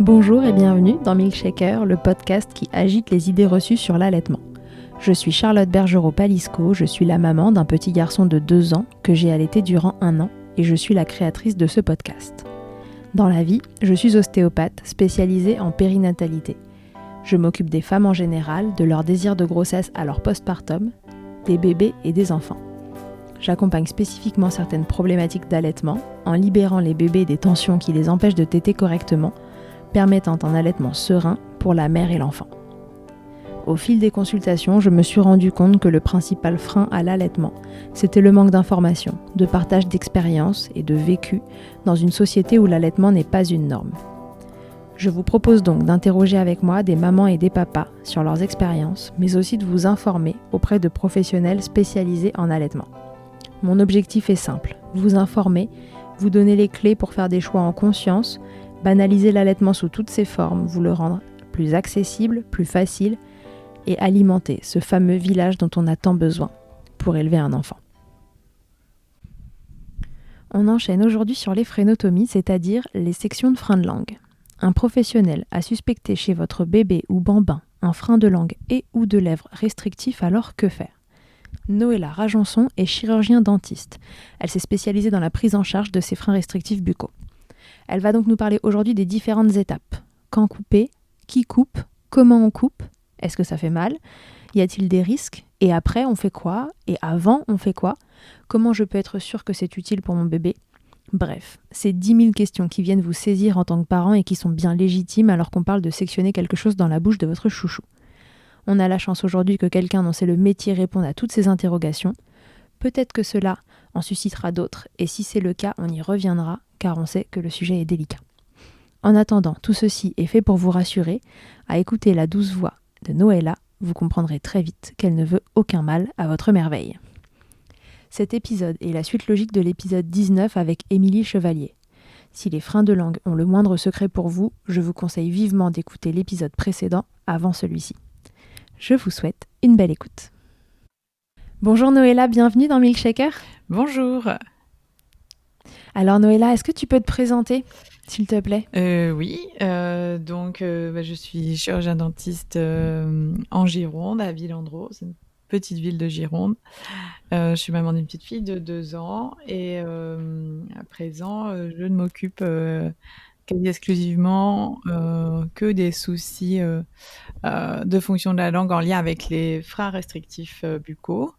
Bonjour et bienvenue dans Milkshaker, le podcast qui agite les idées reçues sur l'allaitement. Je suis Charlotte Bergerot-Palisco, je suis la maman d'un petit garçon de 2 ans que j'ai allaité durant 1 an et je suis la créatrice de ce podcast. Dans la vie, je suis ostéopathe spécialisée en périnatalité. Je m'occupe des femmes en général, de leur désir de grossesse à leur postpartum, des bébés et des enfants. J'accompagne spécifiquement certaines problématiques d'allaitement en libérant les bébés des tensions qui les empêchent de téter correctement, permettant un allaitement serein pour la mère et l'enfant. Au fil des consultations, je me suis rendu compte que le principal frein à l'allaitement, c'était le manque d'informations, de partage d'expériences et de vécu dans une société où l'allaitement n'est pas une norme. Je vous propose donc d'interroger avec moi des mamans et des papas sur leurs expériences, mais aussi de vous informer auprès de professionnels spécialisés en allaitement. Mon objectif est simple, vous informer, vous donner les clés pour faire des choix en conscience, banaliser l'allaitement sous toutes ses formes, vous le rendre plus accessible, plus facile et alimenter ce fameux village dont on a tant besoin pour élever un enfant. On enchaîne aujourd'hui sur les frénotomies, c'est-à-dire les sections de frein de langue. Un professionnel a suspecté chez votre bébé ou bambin un frein de langue et ou de lèvres restrictif, alors que faire ? Noëlla Rajonson est chirurgien dentiste. Elle s'est spécialisée dans la prise en charge de ces freins restrictifs buccaux. Elle va donc nous parler aujourd'hui des différentes étapes. Quand couper ? Qui coupe ? Comment on coupe ? Est-ce que ça fait mal ? Y a-t-il des risques ? Et après, on fait quoi ? Et avant, on fait quoi ? Comment je peux être sûre que c'est utile pour mon bébé ? Bref, c'est 10 000 questions qui viennent vous saisir en tant que parent et qui sont bien légitimes alors qu'on parle de sectionner quelque chose dans la bouche de votre chouchou. On a la chance aujourd'hui que quelqu'un dont c'est le métier réponde à toutes ces interrogations. Peut-être que cela en suscitera d'autres, et si c'est le cas, on y reviendra, car on sait que le sujet est délicat. En attendant, tout ceci est fait pour vous rassurer. À écouter la douce voix de Noëlla, vous comprendrez très vite qu'elle ne veut aucun mal à votre merveille. Cet épisode est la suite logique de l'épisode 19 avec Émilie Chevalier. Si les freins de langue ont le moindre secret pour vous, je vous conseille vivement d'écouter l'épisode précédent avant celui-ci. Je vous souhaite une belle écoute. Bonjour Noëlla, bienvenue dans Milkshaker. Bonjour. Alors Noëlla, est-ce que tu peux te présenter, s'il te plaît ? Oui, je suis chirurgien dentiste en Gironde, à Villandreau, c'est une petite ville de Gironde. Je suis maman d'une petite fille de 2 ans et à présent, je ne m'occupe quasi exclusivement que des soucis de fonction de la langue en lien avec les freins restrictifs buccaux.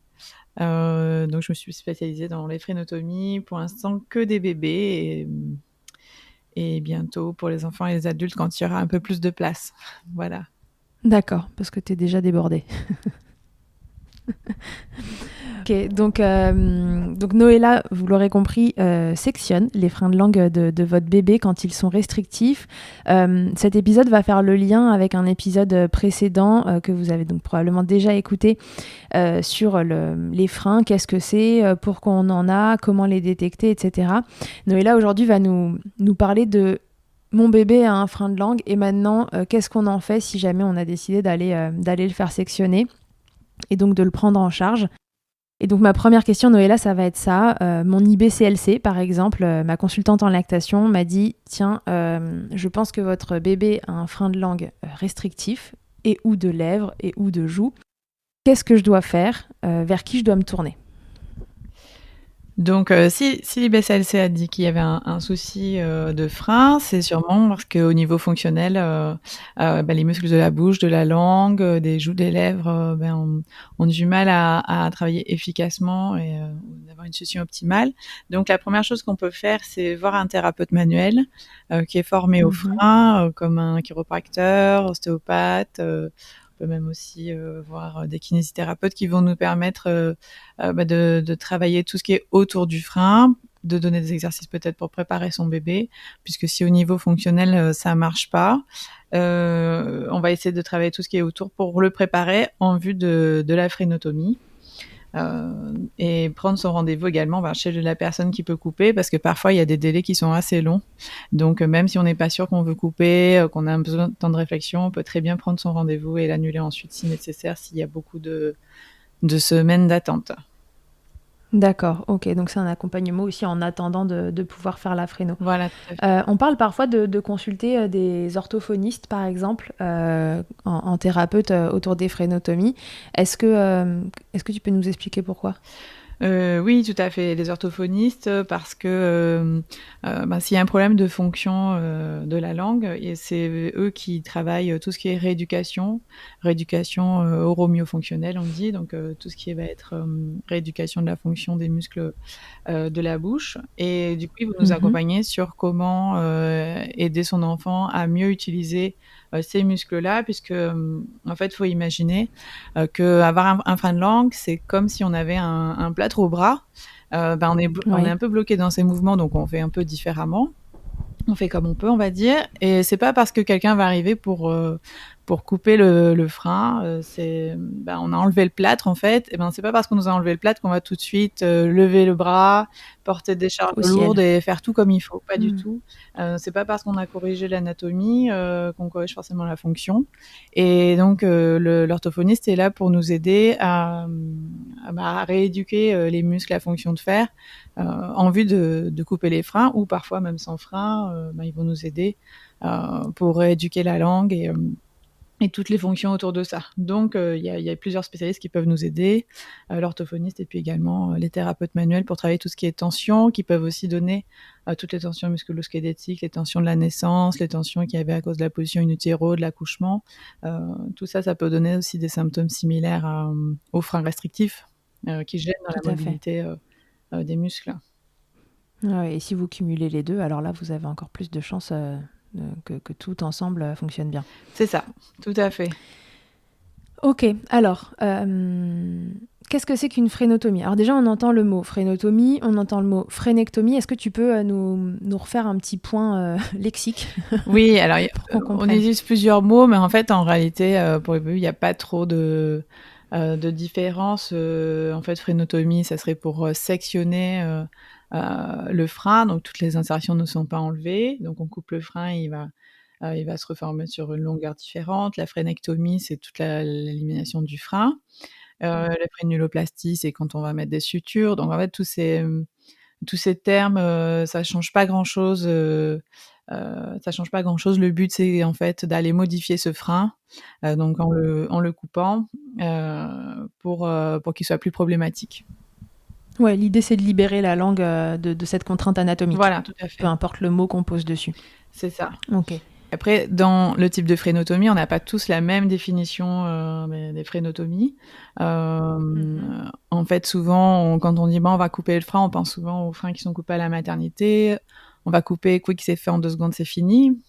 Donc je me suis spécialisée dans les frénotomies, pour l'instant que des bébés et bientôt pour les enfants et les adultes quand il y aura un peu plus de place. Voilà. D'accord, parce que tu es déjà débordée. Ok, donc Noëlla, vous l'aurez compris, sectionne les freins de langue de votre bébé quand ils sont restrictifs. Cet épisode va faire le lien avec un épisode précédent que vous avez donc probablement déjà écouté sur les freins, qu'est-ce que c'est, pourquoi on en a, comment les détecter, etc. Noëlla aujourd'hui va nous parler de mon bébé a un frein de langue et maintenant qu'est-ce qu'on en fait si jamais on a décidé d'aller le faire sectionner et donc de le prendre en charge. Et donc ma première question, Noëlla, ça va être ça. Mon IBCLC, par exemple, ma consultante en lactation m'a dit « Tiens, je pense que votre bébé a un frein de langue restrictif et ou de lèvres et ou de joues. Qu'est-ce que je dois faire ? Vers qui je dois me tourner ?» Donc si l'IBCLC a dit qu'il y avait un souci de frein, c'est sûrement parce qu'au niveau fonctionnel, les muscles de la bouche, de la langue, des joues, des lèvres ont du mal à travailler efficacement et d'avoir une succion optimale. Donc la première chose qu'on peut faire, c'est voir un thérapeute manuel qui est formé au frein, comme un chiropracteur, ostéopathe. On peut même aussi voir des kinésithérapeutes qui vont nous permettre de travailler tout ce qui est autour du frein, de donner des exercices peut-être pour préparer son bébé, puisque si au niveau fonctionnel ça marche pas, on va essayer de travailler tout ce qui est autour pour le préparer en vue de la frénotomie. Et prendre son rendez-vous également chez la personne qui peut couper, parce que parfois il y a des délais qui sont assez longs, donc même si on n'est pas sûr qu'on veut couper, qu'on a besoin de temps de réflexion, on peut très bien prendre son rendez-vous et l'annuler ensuite si nécessaire, s'il y a beaucoup de semaines d'attente. D'accord, ok, donc c'est un accompagnement aussi en attendant de pouvoir faire la fréno. Voilà, tout à fait. On parle parfois de consulter des orthophonistes, par exemple, en thérapeute autour des frénotomies. Est-ce que tu peux nous expliquer pourquoi? Oui, tout à fait. Les orthophonistes, parce que, s'il y a un problème de fonction, de la langue et c'est eux qui travaillent, tout ce qui est rééducation, oro-myofonctionnelle, on dit. Donc, tout ce qui va être, rééducation de la fonction des muscles, de la bouche et du coup, ils vont nous Mhm. accompagner sur comment, aider son enfant à mieux utiliser, ces muscles-là puisque, en fait, il faut imaginer, qu'avoir un frein de langue, c'est comme si on avait un plâtre au bras. On est Oui, un peu bloqué dans ses mouvements, donc on fait un peu différemment. On fait comme on peut, on va dire, et c'est pas parce que quelqu'un va arriver pour couper le frein, on a enlevé le plâtre en fait, et ben c'est pas parce qu'on nous a enlevé le plâtre qu'on va tout de suite lever le bras, porter des charges au lourdes ciel. et faire tout comme il faut, pas du Hmm. tout. C'est pas parce qu'on a corrigé l'anatomie qu'on corrige forcément la fonction. Et donc l'orthophoniste est là pour nous aider à rééduquer les muscles à fonction de fer en vue de couper les freins ou parfois même sans frein, ils vont nous aider pour rééduquer la langue et toutes les fonctions autour de ça. Donc, il y a plusieurs spécialistes qui peuvent nous aider, l'orthophoniste et puis également les thérapeutes manuels pour travailler tout ce qui est tension, qui peuvent aussi donner toutes les tensions musculo-squelettiques, les tensions de la naissance, les tensions qu'il y avait à cause de la position in utero, de l'accouchement. Tout ça, ça peut donner aussi des symptômes similaires aux freins restrictifs qui gênent dans Tout la à fait. mobilité des muscles. Ouais, et si vous cumulez les deux, alors là, vous avez encore plus de chances que tout ensemble fonctionne bien. C'est ça, tout à fait. Ok, alors, qu'est-ce que c'est qu'une frénotomie? Alors déjà, on entend le mot frénotomie, on entend le mot frénectomie. Est-ce que tu peux nous refaire un petit point lexique Oui, alors pour qu'on on comprenne? utilise plusieurs mots, mais en fait, en réalité, pour les bébés, il n'y a pas trop de différence. En fait, frénotomie, ça serait pour sectionner le frein, donc toutes les insertions ne sont pas enlevées, donc on coupe le frein, il va se reformer sur une longueur différente. La frénectomie, c'est toute l'élimination du frein. La frénuloplastie, c'est quand on va mettre des sutures. Donc en fait, tous ces termes, ça change pas grand-chose, ça change pas grand-chose. Le but, c'est en fait d'aller modifier ce frein, donc en le coupant, pour qu'il soit plus problématique. Ouais, l'idée c'est de libérer la langue de cette contrainte anatomique, Voilà, tout à peu fait, importe le mot qu'on pose dessus. c'est ça. Ok. Après, dans le type de frénotomie, on n'a pas tous la même définition, des frénotomies. Mhm. En fait, souvent, quand on dit: «Bon, on va couper le frein», on pense souvent aux freins qui sont coupés à la maternité. On va couper, quick, c'est fait en 2 secondes, c'est fini,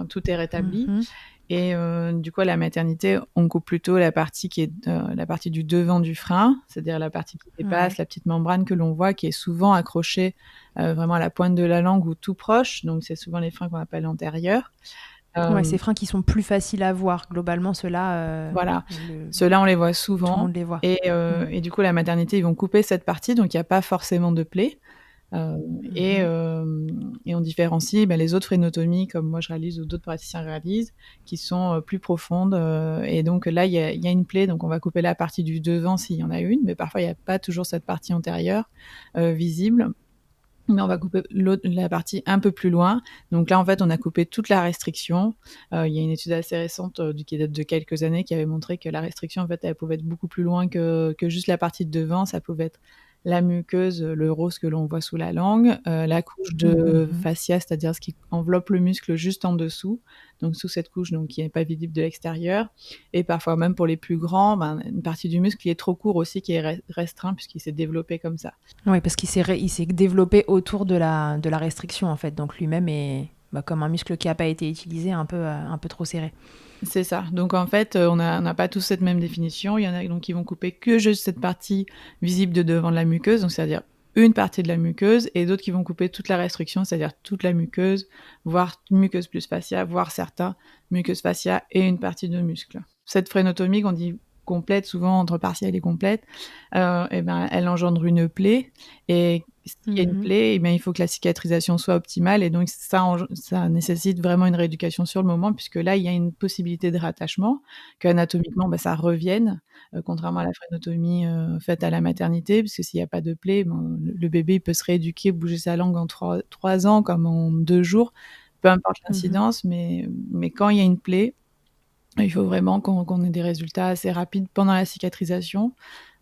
tout est rétabli. Mhm. Et du coup, à la maternité, on coupe plutôt la partie qui est, la partie du devant du frein, c'est-à-dire la partie qui dépasse, Ouais. la petite membrane que l'on voit, qui est souvent accrochée, vraiment à la pointe de la langue ou tout proche. Donc c'est souvent les freins qu'on appelle antérieurs. Ouais, Hem, ces freins qui sont plus faciles à voir. Globalement, ceux-là, voilà, ceux-là, on les voit tout le souvent monde les voit. et Mm. heu et du coup, la maternité, ils vont couper cette partie, donc il y a pas forcément de plaie. Heu et Mhm. hem et on différencie, les autres frénotomies comme moi je réalise ou d'autres praticiens réalisent, qui sont, plus profondes, et donc là, il y a une plaie, donc on va couper la partie du devant s'il y en a une, mais parfois il y a pas toujours cette partie antérieure, visible. Mais on va couper la partie un peu plus loin. Donc là, en fait, on a coupé toute la restriction. Il y a une étude assez récente, qui date de quelques années, qui avait montré que la restriction, en fait, elle pouvait être beaucoup plus loin que juste la partie de devant. Ça pouvait être la muqueuse, le rose que l'on voit sous la langue, la couche de Mhm. fascia, c'est-à-dire ce qui enveloppe le muscle juste en dessous, donc sous cette couche, donc qui n'est pas visible de l'extérieur. Et parfois même pour les plus grands, une partie du muscle qui est trop court aussi, qui est restreint puisqu'il s'est développé comme ça. Oui, parce il s'est développé autour de la restriction, en fait. Donc lui-même est comme un muscle qui n'a pas été utilisé, un peu trop serré. C'est ça. Donc en fait, on n'a pas tous cette même définition. Il y en a donc qui vont couper que juste cette partie visible de devant de la muqueuse, donc c'est-à-dire une partie de la muqueuse, et d'autres qui vont couper toute la restriction, c'est-à-dire toute la muqueuse, voire muqueuse plus fascia, voire certains muqueuse fascia et une partie de muscle. Cette frénotomie qu'on dit complète, souvent entre partielle et complète, et ben, elle engendre une plaie. Et s'il y a une Mhm. plaie, eh bien, il faut que la cicatrisation soit optimale. Et donc, ça nécessite vraiment une rééducation sur le moment, puisque là, il y a une possibilité de rattachement, qu'anatomiquement, bah, ça revienne, contrairement à la frénotomie faite à la maternité, puisque s'il n'y a pas de plaie, ben, le bébé il peut se rééduquer, bouger sa langue en 3 ans comme en 2 jours, peu importe Mhm. l'incidence. Mais quand il y a une plaie, il faut vraiment qu'on ait des résultats assez rapides pendant la cicatrisation.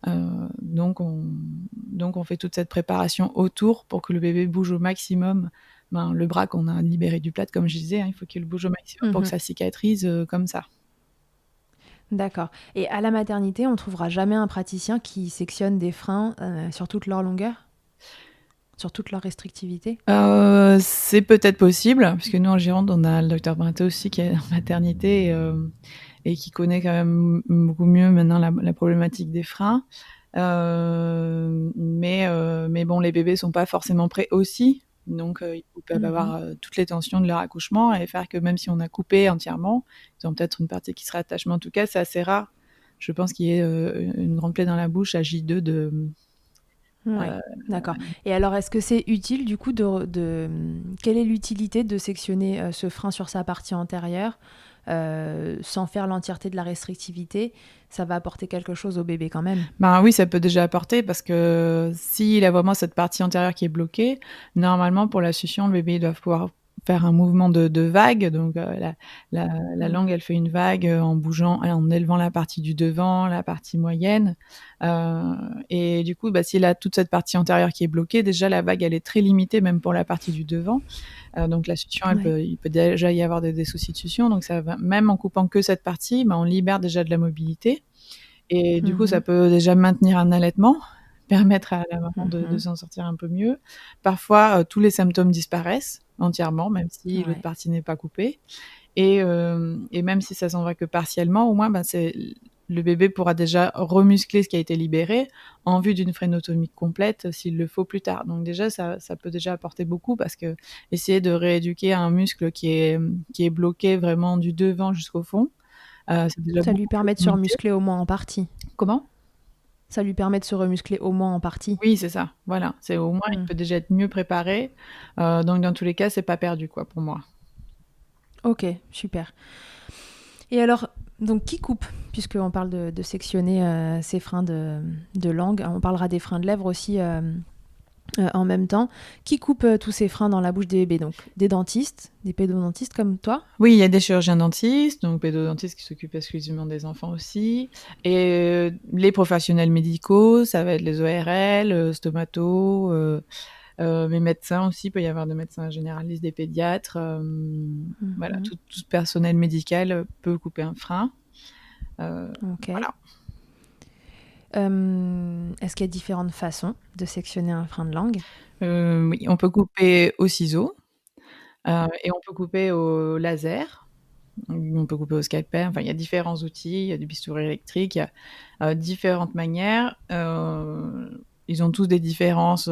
Donc on fait toute cette préparation autour pour que le bébé bouge au maximum, ben, le bras qu'on a libéré du plâtre, comme je disais, hein, il faut qu'il bouge au maximum pour que Mhm. ça cicatrise comme ça. D'accord. Et à la maternité, on trouvera jamais un praticien qui sectionne des freins sur toute leur longueur, sur toute leur restrictivité? C'est peut-être possible, puisque nous en Gironde, on a le docteur Brinté aussi qui est en maternité et qui connaît quand même beaucoup mieux maintenant la problématique des freins. Mais bon, les bébés sont pas forcément prêts aussi. Donc, ils peuvent Mhm. avoir toutes les tensions de leur accouchement et faire que même si on a coupé entièrement, ils ont peut-être une partie qui se rattache. Mais en tout cas, c'est assez rare. Je pense qu'il y ait une grande plaie dans la bouche à J2 Ouais, euh, d'accord. Et alors, est-ce que c'est utile du coup quelle est l'utilité de sectionner ce frein sur sa partie antérieure sans faire l'entièreté de la restrictivité? Ça va apporter quelque chose au bébé quand même. Ben oui, ça peut déjà apporter parce que s'il a vraiment cette partie antérieure qui est bloquée, normalement pour la succion, le bébé doit pouvoir faire un mouvement de vague. Donc la Mm. langue, elle fait une vague en bougeant, en élevant la partie du devant, la partie moyenne. Euh, et du coup, bah, s'il a toute cette partie antérieure qui est bloquée, déjà la vague, elle est très limitée même pour la partie du devant. Donc la succion, Ouais. il peut déjà y avoir des soucis de succion. Donc ça va, même en coupant que cette partie, bah, on libère déjà de la mobilité. Et du coup, ça Mhm. peut déjà maintenir un allaitement, permettre à la maman de Mhm. s'en sortir un peu mieux. Parfois, tous les symptômes disparaissent entièrement, même si l'autre Ouais. partie n'est pas coupée. Et même si ça s'en va que partiellement, au moins, ben, le bébé pourra déjà remuscler ce qui a été libéré en vue d'une frénotomie complète s'il le faut plus tard. Donc déjà, ça peut déjà apporter beaucoup parce que essayer de rééduquer un muscle qui est bloqué vraiment du devant jusqu'au fond, c'est déjà Ça lui beaucoup plus permet de se limité. remuscler au moins en partie. Comment? Ça lui permet de se remuscler au moins en partie. Oui, c'est ça, voilà. C'est au moins, il Mm. peut déjà être mieux préparé. Donc dans tous les cas, c'est pas perdu, quoi, pour moi. Ok, super. Et alors, donc qui coupe? Puisqu'on parle de sectionner ces freins de langue, on parlera des freins de lèvres aussi en même temps. Qui coupe tous ces freins dans la bouche des bébés? Donc des dentistes, des pédodontistes comme toi? Oui, il y a des chirurgiens dentistes, donc pédodontistes qui s'occupent exclusivement des enfants aussi. Et les professionnels médicaux, ça va être les ORL, stomato, les médecins aussi. Il peut y avoir des médecins généralistes, des pédiatres. Voilà, Mhm. tout personnel médical peut couper un frein. Euh, Ok. voilà. Est-ce qu'il y a différentes façons de sectionner un frein de langue? Oui, on peut couper au ciseau et on peut couper au laser. On peut couper au scalpel. Enfin, il y a différents outils. Il y a du bistouri électrique. Il y a différentes manières. Ils ont tous des différences.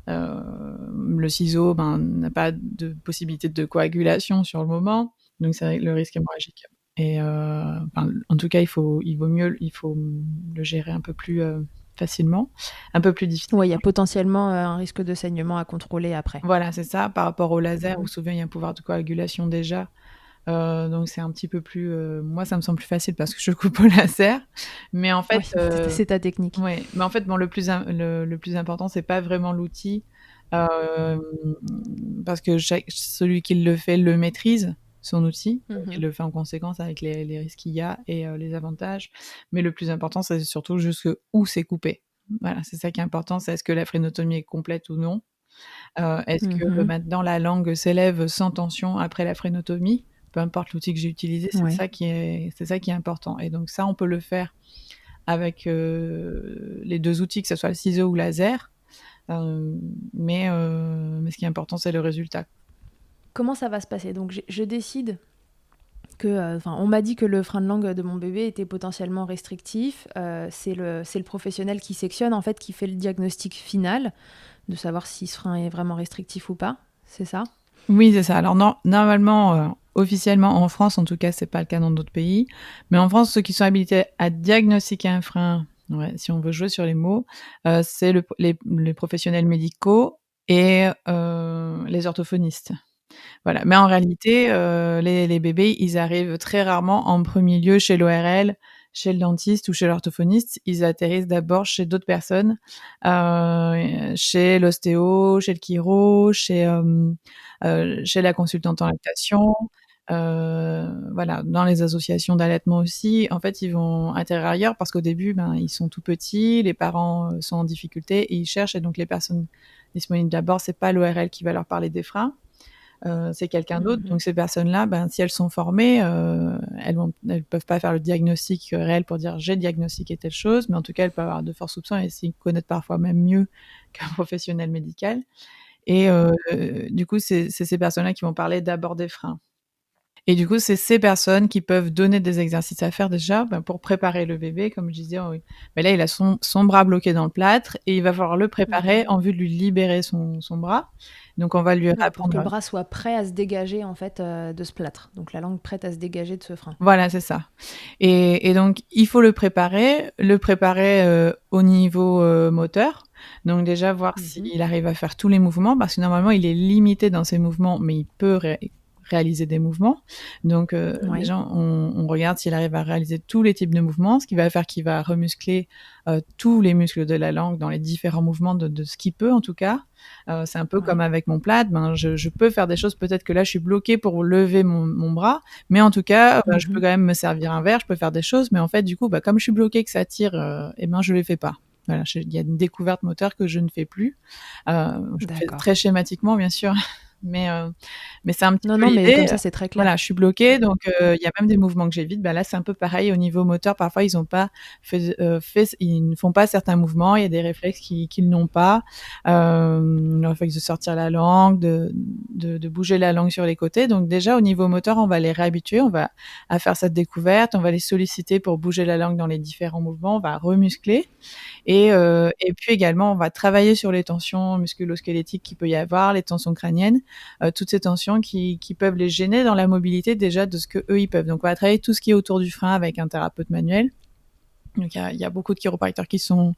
Le ciseau n'a pas de possibilité de coagulation sur le moment, donc c'est le risque hémorragique. Et en tout cas, il faut le gérer un peu plus facilement, un peu plus Oui, il y difficilement. a potentiellement un risque de saignement à contrôler après. Voilà, c'est ça. Par rapport au laser, où Mhm. souvent il y a un pouvoir de coagulation déjà. Donc c'est un petit peu plus. Moi, ça me semble plus facile parce que je coupe au laser. Mais en fait, Oui, c'est ta technique. ouais. Mais en fait, bon, le plus important, c'est pas vraiment l'outil, euh, parce que celui qui le fait le maîtrise son outil. Donc il Mhm. le fait en conséquence avec les risques qu'il y a et les avantages. Mais le plus important, c'est surtout jusque où c'est coupé. Voilà, c'est ça qui est important. C'est est-ce que la frénotomie est complète ou non. Est-ce que Mhm. maintenant la langue s'élève sans tension après la frénotomie? Peu importe l'outil que j'ai utilisé, Ouais. c'est ça qui est important. Et donc ça, on peut le faire avec les deux outils, que ce soit le ciseau ou laser. Mais ce qui est important, c'est le résultat. Comment ça va se passer? Donc je décide que, on m'a dit que le frein de langue de mon bébé était potentiellement restrictif. C'est le professionnel qui sectionne, en fait, qui fait le diagnostic final de savoir si ce frein est vraiment restrictif ou pas. C'est ça? Oui, c'est ça. Alors normalement, officiellement en France, en tout cas, c'est pas le cas dans d'autres pays. Mais en France, ceux qui sont habilités à diagnostiquer un frein, ouais, si on veut jouer sur les mots, c'est les professionnels médicaux et les orthophonistes. Voilà. Mais en réalité, les bébés, ils arrivent très rarement en premier lieu chez l'ORL, chez le dentiste ou chez l'orthophoniste. Ils atterrissent d'abord chez d'autres personnes, chez l'ostéo, chez le chiro, chez la consultante en lactation, voilà, dans les associations d'allaitement aussi. En fait, ils vont atterrir ailleurs parce qu'au début, ben, ils sont tout petits, les parents, sont en difficulté et ils cherchent et donc les personnes disponibles d'abord, c'est pas l'ORL qui va leur parler des freins, c'est quelqu'un d'autre. Mmh. Donc ces personnes-là, ben, si elles sont formées, elles peuvent pas faire le diagnostic réel pour dire j'ai diagnostiqué telle chose, mais en tout cas elles peuvent avoir de forts soupçons et s'y connaître parfois même mieux qu'un professionnel médical. Et du coup, c'est ces personnes-là qui vont parler d'abord des freins. Et du coup, c'est ces personnes qui peuvent donner des exercices à faire déjà ben, pour préparer le bébé, comme je disais. Oui. Mais là, il a son bras bloqué dans le plâtre et il va falloir le préparer Mmh. en vue de lui libérer son bras. Donc, on va lui Oui, pour que le apprendre. bras soit prêt à se dégager en fait de ce plâtre. Donc la langue prête à se dégager de ce frein. Voilà, c'est ça. Et donc, il faut le préparer au niveau moteur. Donc déjà, voir Mmh. s'il arrive à faire tous les mouvements, parce que normalement, il est limité dans ses mouvements, mais il peut réaliser des mouvements. Donc Oui. déjà, on regarde s'il arrive à réaliser tous les types de mouvements, ce qui va faire qu'il va remuscler tous les muscles de la langue dans les différents mouvements de ce qu'il peut en tout cas. C'est un peu comme Oui. avec mon plâtre, ben, je peux faire des choses, peut-être que là je suis bloquée pour lever mon bras, mais en tout cas, je peux Mmh. quand même me servir un verre, je peux faire des choses, mais en fait, du coup, bah, comme je suis bloquée, que ça tire, et ben, je les fais pas. Voilà, il y a une découverte moteur que je ne fais plus. Je fais D'accord. très schématiquement, bien sûr, mais, euh, mais c'est un petit Non, peu non, mais l'idée. comme ça, c'est très Voilà, clair. je suis bloquée, donc il y a même des mouvements que j'évite. Bah, là, c'est un peu pareil au niveau moteur. Parfois, ils ont pas ils ne font pas certains mouvements. Il y a des réflexes qu'ils n'ont pas. Le réflexe de sortir la langue, de bouger la langue sur les côtés. Donc déjà, au niveau moteur, on va les réhabituer. On va à faire cette découverte. On va les solliciter pour bouger la langue dans les différents mouvements. On va remuscler. Et puis également, on va travailler sur les tensions musculo-squelettiques qu'il peut y avoir, les tensions crâniennes, toutes ces tensions qui peuvent les gêner dans la mobilité déjà de ce que eux ils peuvent. Donc on va travailler tout ce qui est autour du frein avec un thérapeute manuel. Donc il y a beaucoup de chiropracteurs qui sont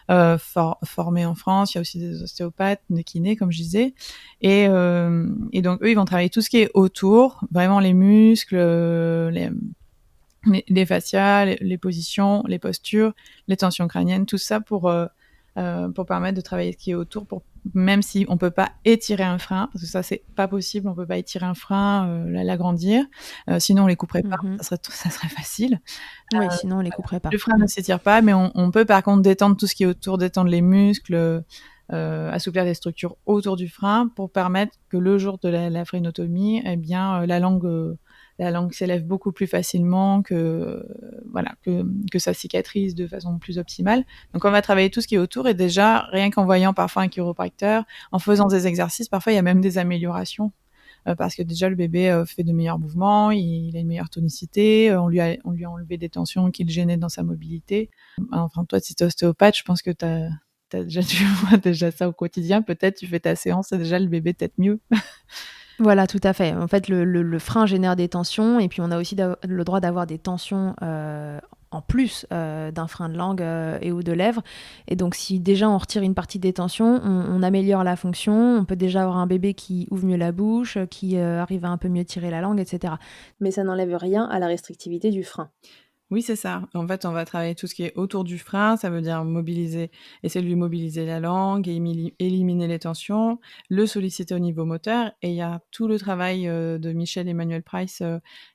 formés en France. Il y a aussi des ostéopathes, des kinés, comme je disais. Et donc eux, ils vont travailler tout ce qui est autour, vraiment les muscles, les fascias, les positions, les postures, les tensions crâniennes, tout ça pour permettre de travailler ce qui est autour, pour, même si on peut pas étirer un frein, parce que ça c'est pas possible, on peut pas étirer un frein, l'agrandir, sinon on les couperait pas, Mmh. ça serait facile. Oui, sinon on les couperait Le pas. frein ne s'étire pas, mais on peut par contre détendre tout ce qui est autour, détendre les muscles, assouplir les structures autour du frein pour permettre que le jour de la phrénotomie, eh bien, la langue s'élève beaucoup plus facilement, voilà, que ça cicatrise de façon plus optimale. Donc, on va travailler tout ce qui est autour et déjà, rien qu'en voyant parfois un chiropracteur, en faisant des exercices, parfois il y a même des améliorations parce que déjà le bébé fait de meilleurs mouvements, il a une meilleure tonicité, on lui a enlevé des tensions qui le gênaient dans sa mobilité. Enfin, toi, si tu es ostéopathe, je pense que tu vois déjà ça au quotidien. Peut-être tu fais ta séance et déjà le bébé peut-être mieux. Voilà, tout à fait. En fait, le frein génère des tensions et puis on a aussi le droit d'avoir des tensions en plus d'un frein de langue et ou de lèvres. Et donc, si déjà on retire une partie des tensions, on améliore la fonction. On peut déjà avoir un bébé qui ouvre mieux la bouche, qui arrive à un peu mieux tirer la langue, etc. Mais ça n'enlève rien à la restrictivité du frein. Oui, c'est ça. En fait, on va travailler tout ce qui est autour du frein, ça veut dire essayer de lui mobiliser la langue, éliminer les tensions, le solliciter au niveau moteur. Et il y a tout le travail de Michel Emmanuel Price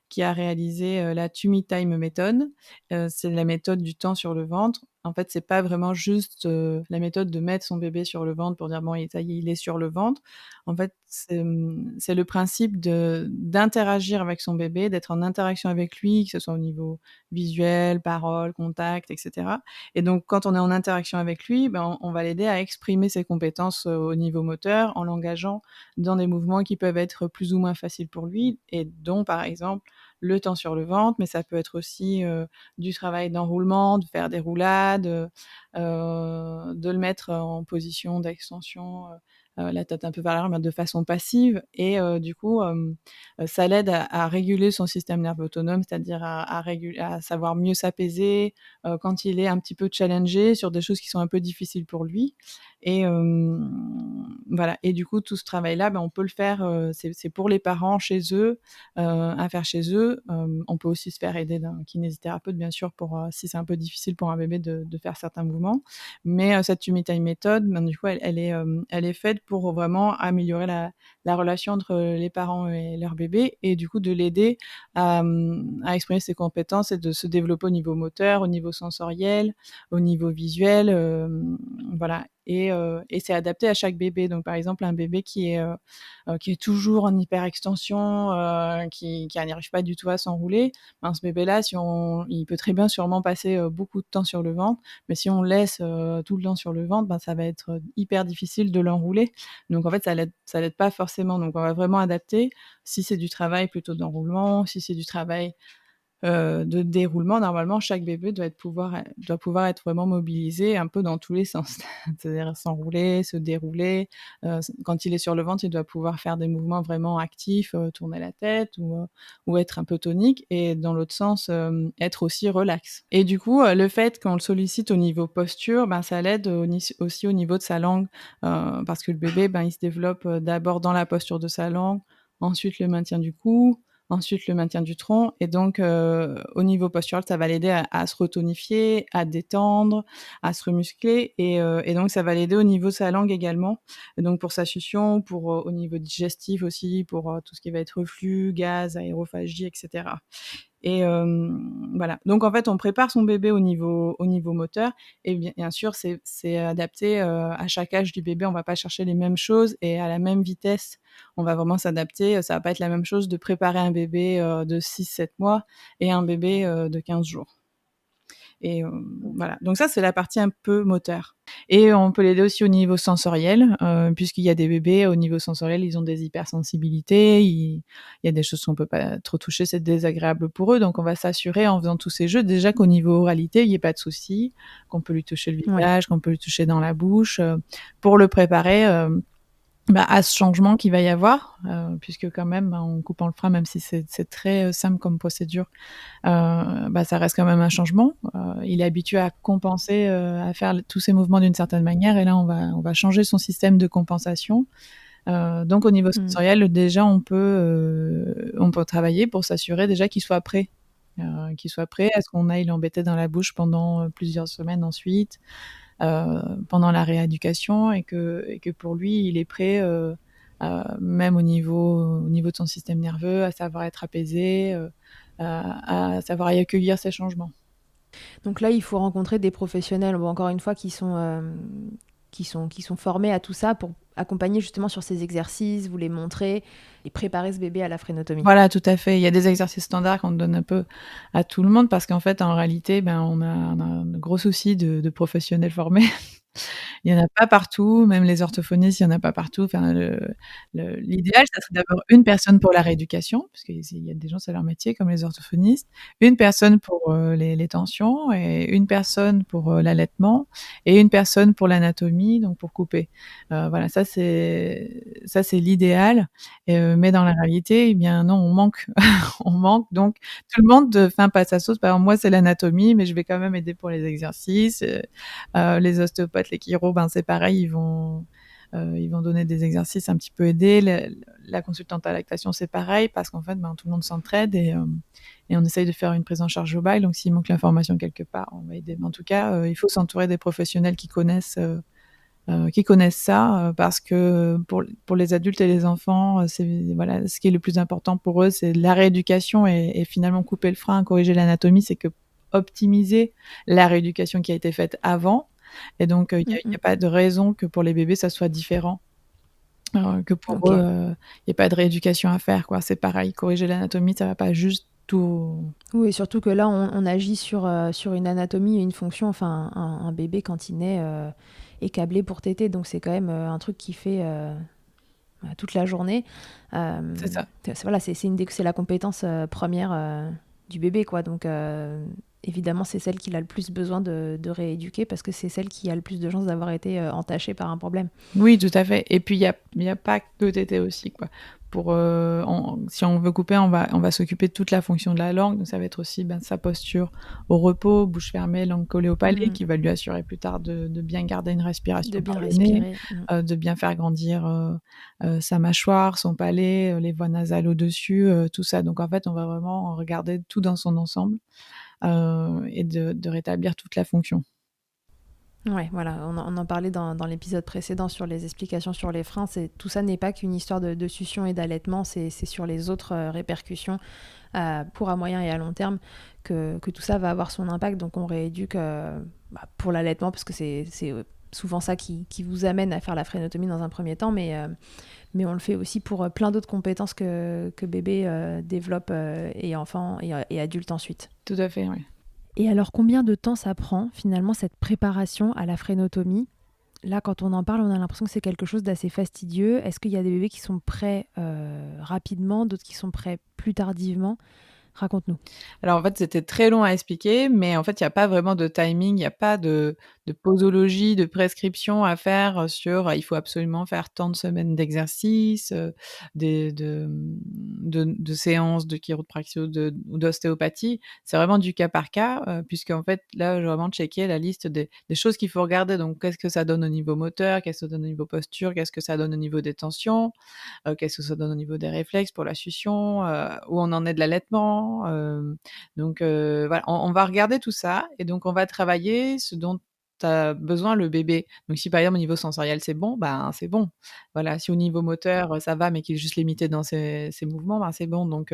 qui a réalisé la Tummy Time Method. C'est la méthode du temps sur le ventre. En fait, c'est pas vraiment juste la méthode de mettre son bébé sur le ventre pour dire bon, ça y est, il est sur le ventre. En fait, c'est le principe d'interagir avec son bébé, d'être en interaction avec lui, que ce soit au niveau visuel, parole, contact, etc. Et donc, quand on est en interaction avec lui, ben, on va l'aider à exprimer ses compétences au niveau moteur en l'engageant dans des mouvements qui peuvent être plus ou moins faciles pour lui, et dont, par exemple, le temps sur le ventre, mais ça peut être aussi du travail d'enroulement, de faire des roulades, de le mettre en position d'extension la tête un peu vers l'arrière, mais de façon passive et du coup, ça l'aide à réguler son système nerveux autonome, c'est-à-dire à savoir mieux s'apaiser, quand il est un petit peu challengé sur des choses qui sont un peu difficiles pour lui et voilà et du coup, tout ce travail-là, on peut le faire, c'est pour les parents chez eux, à faire chez eux. On peut aussi se faire aider d'un kinésithérapeute, bien sûr, pour, si c'est un peu difficile pour un bébé de faire certains mouvements. Mais, cette Tummy Time méthode, du coup, elle est faite pour vraiment améliorer la relation entre les parents et leur bébé et du coup de l'aider à exprimer ses compétences et de se développer au niveau moteur, au niveau sensoriel, au niveau visuel, voilà et c'est adapté à chaque bébé. Donc par exemple, un bébé qui est toujours en hyperextension, qui n'y arrive pas du tout à s'enrouler, ce bébé-là, il peut très bien sûrement passer, beaucoup de temps sur le ventre, mais si on le laisse, tout le temps sur le ventre, ça va être, hyper difficile de l'enrouler. Donc en fait, ça l'aide pas forcément. Donc on va vraiment adapter. Si c'est du travail plutôt d'enroulement, si c'est du travail de déroulement, normalement, chaque bébé doit pouvoir être vraiment mobilisé un peu dans tous les sens. C'est-à-dire s'enrouler, se dérouler, quand il est sur le ventre, il doit pouvoir faire des mouvements vraiment actifs, tourner la tête ou être un peu tonique et dans l'autre sens, être aussi relax et du coup, le fait qu'on le sollicite au niveau posture, ça l'aide aussi au niveau de sa langue, parce que le bébé, il se développe, d'abord dans la posture de sa langue, ensuite le maintien du cou, ensuite le maintien du tronc et donc au niveau postural, ça va l'aider à se retonifier, à détendre, à se remuscler et donc ça va l'aider au niveau de sa langue également et donc pour sa succion, pour, au niveau digestif aussi, pour, tout ce qui va être reflux, gaz, aérophagie et cetera et voilà. Donc en fait, on prépare son bébé au niveau moteur et bien sûr, c'est adapté, à chaque âge du bébé. On va pas chercher les mêmes choses et à la même vitesse. On va vraiment s'adapter. Ça va pas être la même chose de préparer un bébé, de 6-7 mois et un bébé, de 15 jours. Et voilà. Donc ça, c'est la partie un peu moteur. Et on peut l'aider aussi au niveau sensoriel, puisqu'il y a des bébés, au niveau sensoriel, ils ont des hypersensibilités, il y a des choses qu'on peut pas trop toucher, c'est désagréable pour eux. Donc on va s'assurer en faisant tous ces jeux, déjà qu'au niveau oralité, il y ait pas de souci, qu'on peut lui toucher le Ouais. visage, qu'on peut lui toucher dans la bouche, pour le préparer, à ce changement qu'il va y avoir, puisque quand même, en coupant le frein, même si c'est très, simple comme procédure, ça reste quand même un changement. Il est habitué à compenser, à faire tous ces mouvements d'une certaine manière et là, on va changer son système de compensation. Donc au niveau Mmh. sensoriel, déjà, on peut travailler pour s'assurer déjà qu'il soit prêt à ce qu'on aille l'embêter dans la bouche pendant, plusieurs semaines ensuite, pendant la rééducation et que pour lui, il est prêt, même au niveau de son système nerveux, à savoir être apaisé, à savoir y accueillir ces changements. Donc là, il faut rencontrer des professionnels, encore une fois, qui sont formés à tout ça pour accompagner justement sur ces exercices, vous les montrer et préparer ce bébé à la frénotomie. Voilà, tout à fait. Il y a des exercices standards qu'on donne un peu à tout le monde parce qu'en fait, en réalité, on a un gros souci de professionnels formés. Il y en a pas partout, même les orthophonistes, il y en a pas partout. Enfin, l'idéal, ça serait d'avoir une personne pour la rééducation, parce qu'il y a des gens, c'est leur métier, comme les orthophonistes, une personne pour les tensions et une personne pour l'allaitement et une personne pour l'anatomie, donc pour couper. Voilà, ça c'est l'idéal, mais dans la réalité, eh bien non, on manque, on manque. Donc tout le monde fait un peu à sa sauce. Par exemple, moi, c'est l'anatomie, mais je vais quand même aider pour les exercices. Les ostéopathes, les chiro, c'est pareil, ils vont donner des exercices un petit peu aidés. La consultante à lactation, c'est pareil, parce qu'en fait, tout le monde s'entraide et on essaye de faire une prise en charge globale. Donc, s'il manque l'information quelque part, on va aider. Mais en tout cas, il faut s'entourer des professionnels qui connaissent ça, parce que pour les adultes et les enfants, voilà, ce qui est le plus important pour eux, c'est la rééducation et finalement couper le frein, corriger l'anatomie, c'est que optimiser la rééducation qui a été faite avant. Et donc, il y a pas de raison que pour les bébés, ça soit différent, que pour eux, Ok. il y ait pas de rééducation à faire, quoi. C'est pareil, corriger l'anatomie, ça va pas juste tout. Oui, surtout que là, on agit sur une anatomie et une fonction. Enfin, un bébé, quand il naît, est câblé pour téter. Donc, c'est quand même un truc qui fait toute la journée. C'est ça. Voilà, c'est la compétence première du bébé, quoi. Donc, évidemment, c'est celle qui a le plus besoin de rééduquer parce que c'est celle qui a le plus de chances d'avoir été entachée par un problème. Oui, tout à fait. Et puis, il y a pas que tété aussi, quoi. Si on veut couper, on va s'occuper de toute la fonction de la langue. Donc, ça va être aussi sa posture au repos, bouche fermée, langue collée au palais, qui va lui assurer plus tard de bien garder une respiration De par bien le nez, respirer. de bien faire grandir sa mâchoire, son palais, les voies nasales au-dessus, tout ça. Donc, en fait, on va vraiment regarder tout dans son ensemble et de rétablir toute la fonction. Ouais, voilà, on en parlait dans l'épisode précédent sur les explications sur les freins. Tout ça n'est pas qu'une histoire de succion et d'allaitement, c'est sur les autres répercussions pour à moyen et à long terme que tout ça va avoir son impact. Donc on rééduque pour l'allaitement parce que c'est souvent ça qui vous amène à faire la frénotomie dans un premier temps, mais on le fait aussi pour plein d'autres compétences que bébé développe et enfant et adulte ensuite. Tout à fait, oui. Et alors, combien de temps ça prend, finalement, cette préparation à la frénotomie ? Là, quand on en parle, on a l'impression que c'est quelque chose d'assez fastidieux. Est-ce qu'il y a des bébés qui sont prêts rapidement, d'autres qui sont prêts plus tardivement ? Raconte-nous. Alors en fait, c'était très long à expliquer, mais en fait, il y a pas vraiment de timing, il y a pas de posologie, de prescription à faire sur, il faut absolument faire tant de semaines d'exercice, des de séances de chiropraxio, ou d'ostéopathie. C'est vraiment du cas par cas, puisqu'en fait, là, j'ai vraiment checké la liste des choses qu'il faut regarder. Donc qu'est-ce que ça donne au niveau moteur? Qu'est-ce que ça donne au niveau posture? Qu'est-ce que ça donne au niveau des tensions? Qu'est-ce que ça donne au niveau des réflexes pour la succion, où on en est de l'allaitement. Donc voilà, on va regarder tout ça et donc on va travailler ce dont a besoin le bébé. Donc si par exemple au niveau sensoriel c'est bon, ben c'est bon. Voilà, si au niveau moteur, ça va mais qu'il est juste limité dans ses mouvements, ben c'est bon. Donc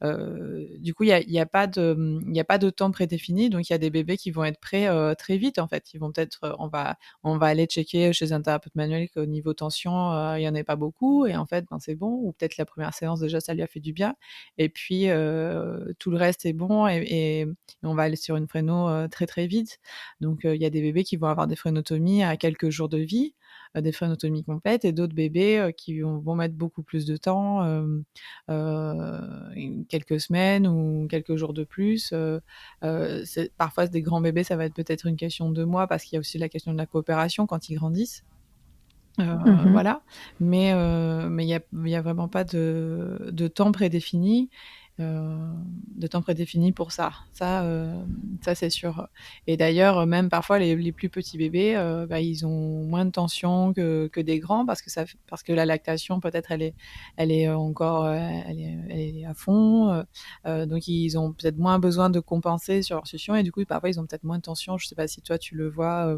du coup il y a pas de, il y a pas de temps prédéfini, donc il y a des bébés qui vont être prêts, très vite en fait. Ils vont peut-être, on va aller checker chez un thérapeute manuel qu'au niveau tension, il y en ait pas beaucoup et en fait, ben c'est bon, ou peut-être la première séance déjà ça lui a fait du bien et puis tout le reste est bon et on va aller sur une fréno, très, très vite. Donc il y a des bébés qui vont avoir des frénotomies à quelques jours de vie, des frénotomies complètes et d'autres bébés, qui vont mettre beaucoup plus de temps, quelques semaines ou quelques jours de plus, parfois des grands bébés, ça va être peut-être une question de mois parce qu'il y a aussi la question de la coopération quand ils grandissent. Mhm. Voilà, mais il y a vraiment pas de temps prédéfini, heu, pour ça. Ça c'est sûr. Et d'ailleurs, même parfois les plus petits bébés, ils ont moins de tension que des grands parce que la lactation peut-être elle est encore, elle est à fond, donc ils ont peut-être moins besoin de compenser sur leur succion et du coup parfois ils ont peut-être moins de tension. Je sais pas si toi tu le vois,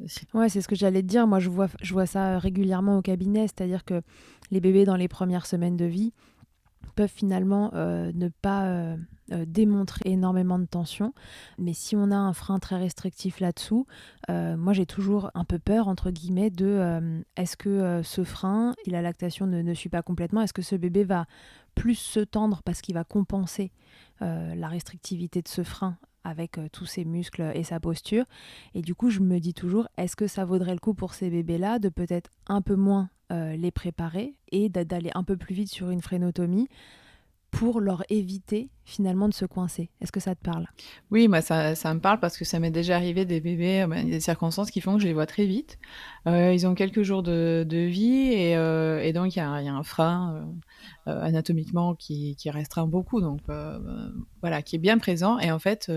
si Ouais, c'est ce que j'allais te dire. Moi, je vois ça régulièrement au cabinet, c'est-à-dire que les bébés dans les premières semaines de vie peuvent finalement ne pas démontrer énormément de tension. Mais si on a un frein très restrictif là-dessous, moi j'ai toujours un peu peur, entre guillemets, de est-ce que ce frein, si la lactation ne suit pas complètement, est-ce que ce bébé va plus se tendre parce qu'il va compenser la restrictivité de ce frein avec tous ses muscles et sa posture. Et du coup, je me dis toujours, est-ce que ça vaudrait le coup pour ces bébés-là de peut-être un peu moins les préparer et d'aller un peu plus vite sur une frénotomie pour leur éviter finalement de se coincer. Est-ce que ça te parle ? Oui, moi ça me parle parce que ça m'est déjà arrivé des bébés, il y a des circonstances qui font que je les vois très vite. Ils ont quelques jours de vie et donc il y a un frein, anatomiquement qui restreint beaucoup donc voilà, qui est bien présent et en fait,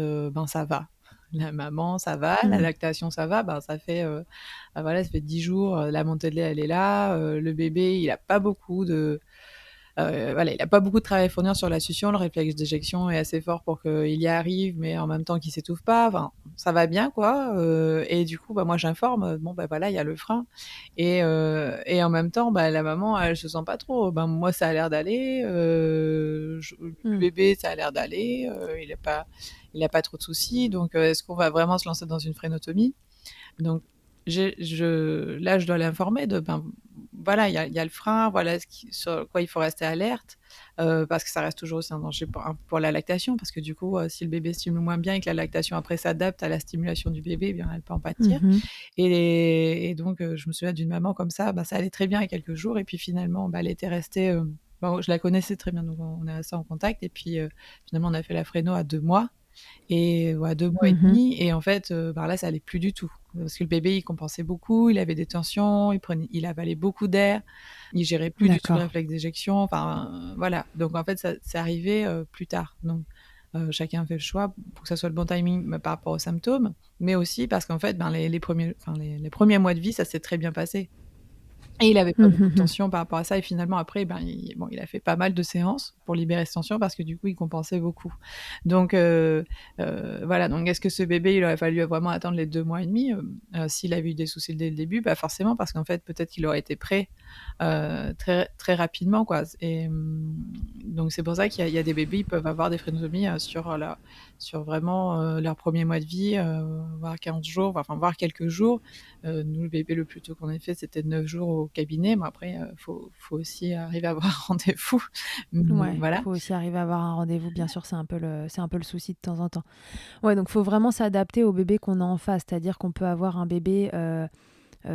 ça va. La maman, ça va, la Mmh. lactation, ça va, ça fait, voilà, ça fait 10 jours, la montée de lait, elle est là, le bébé, il a pas beaucoup de voilà, il a pas beaucoup de travail à fournir sur la succion. Le réflexe d'éjection est assez fort pour qu'il y arrive, mais en même temps qu'il s'étouffe pas. Enfin, ça va bien, quoi. Et du coup, moi, j'informe. Bon, voilà, il y a le frein. Et en même temps, la maman, elle se sent pas trop. Moi, ça a l'air d'aller. Le Mmh. bébé, ça a l'air d'aller. Il a pas trop de soucis. Donc, est-ce qu'on va vraiment se lancer dans une frénotomie? Donc, là, je dois l'informer de, voilà, il y a le frein, voilà sur quoi il faut rester alerte, parce que ça reste toujours aussi un danger pour la lactation, parce que du coup, si le bébé stimule moins bien et que la lactation après s'adapte à la stimulation du bébé, eh bien, elle peut en pâtir. Mmh. Et donc, je me souviens d'une maman comme ça allait très bien il y a quelques jours, et puis finalement, elle était restée, je la connaissais très bien, donc on est resté en contact, et puis finalement, on a fait la fréno à 2 mois. et ou à 2 mois et Mmh. demi et en fait, bah, là, ça allait plus du tout. Parce que le bébé, il compensait beaucoup, il avait des tensions, il avalait beaucoup d'air, il gérait plus du tout le D'accord. réflexe d'éjection, enfin, voilà. Donc en fait, ça c'est arrivé, plus tard. Donc chacun fait le choix pour que ça soit le bon timing, bah, par rapport aux symptômes, mais aussi parce qu'en fait, ben, les 1ers enfin les premiers mois de vie, ça s'est très bien passé. Et il avait pas Mmh beaucoup de mh. tension par rapport à ça et finalement après, ben, il a fait pas mal de séances pour libérer cette tension parce que du coup, il compensait beaucoup. Donc voilà, donc est-ce que ce bébé, il aurait fallu vraiment attendre les 2 mois et demi? S'il avait eu des soucis dès le début, bah, forcément parce qu'en fait, peut-être qu'il aurait été prêt, très très rapidement, quoi et donc c'est pour ça qu'il y a des bébés, ils peuvent avoir des frénotomies, sur vraiment, leurs premiers mois de vie, voire 15 jours, enfin voire quelques jours. Nous, le bébé le plus tôt qu'on ait fait, c'était 9 jours au cabinet, mais après, faut aussi arriver à avoir un rendez-vous. Ouais, Voilà. faut aussi arriver à avoir un rendez-vous, bien sûr, c'est un peu le souci de temps en temps. Ouais, donc faut vraiment s'adapter au bébé qu'on a en face, c'est-à-dire qu'on peut avoir un bébé,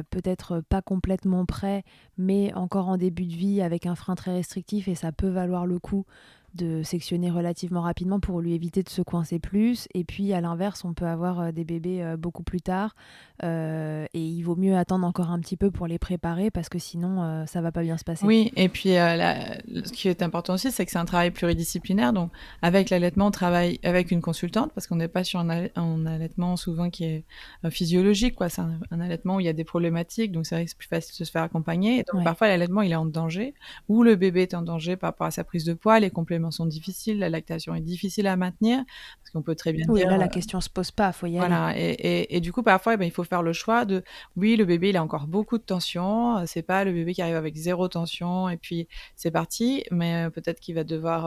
peut-être pas complètement prêt, mais encore en début de vie avec un frein très restrictif et ça peut valoir le coup de sectionner relativement rapidement pour lui éviter de se coincer plus. Et puis à l'inverse, on peut avoir des bébés beaucoup plus tard et il vaut mieux attendre encore un petit peu pour les préparer parce que sinon ça va pas bien se passer. Oui et puis, ce qui est important aussi, c'est que c'est un travail pluridisciplinaire, donc avec l'allaitement, on travaille avec une consultante parce qu'on n'est pas sur un allaitement souvent qui est, physiologique, quoi. C'est un allaitement où il y a des problématiques, donc c'est vrai que c'est plus facile de se faire accompagner et donc Ouais. parfois l'allaitement, il est en danger ou le bébé est en danger par rapport à sa prise de poids, les compléments sont difficiles, la lactation est difficile à maintenir parce qu'on peut très bien Oui, dire, là la question se pose pas, faut y aller. voilà et du coup, parfois, eh ben, il faut faire le choix de oui, le bébé, il a encore beaucoup de tension, c'est pas le bébé qui arrive avec 0 tension et puis c'est parti, mais peut-être il va devoir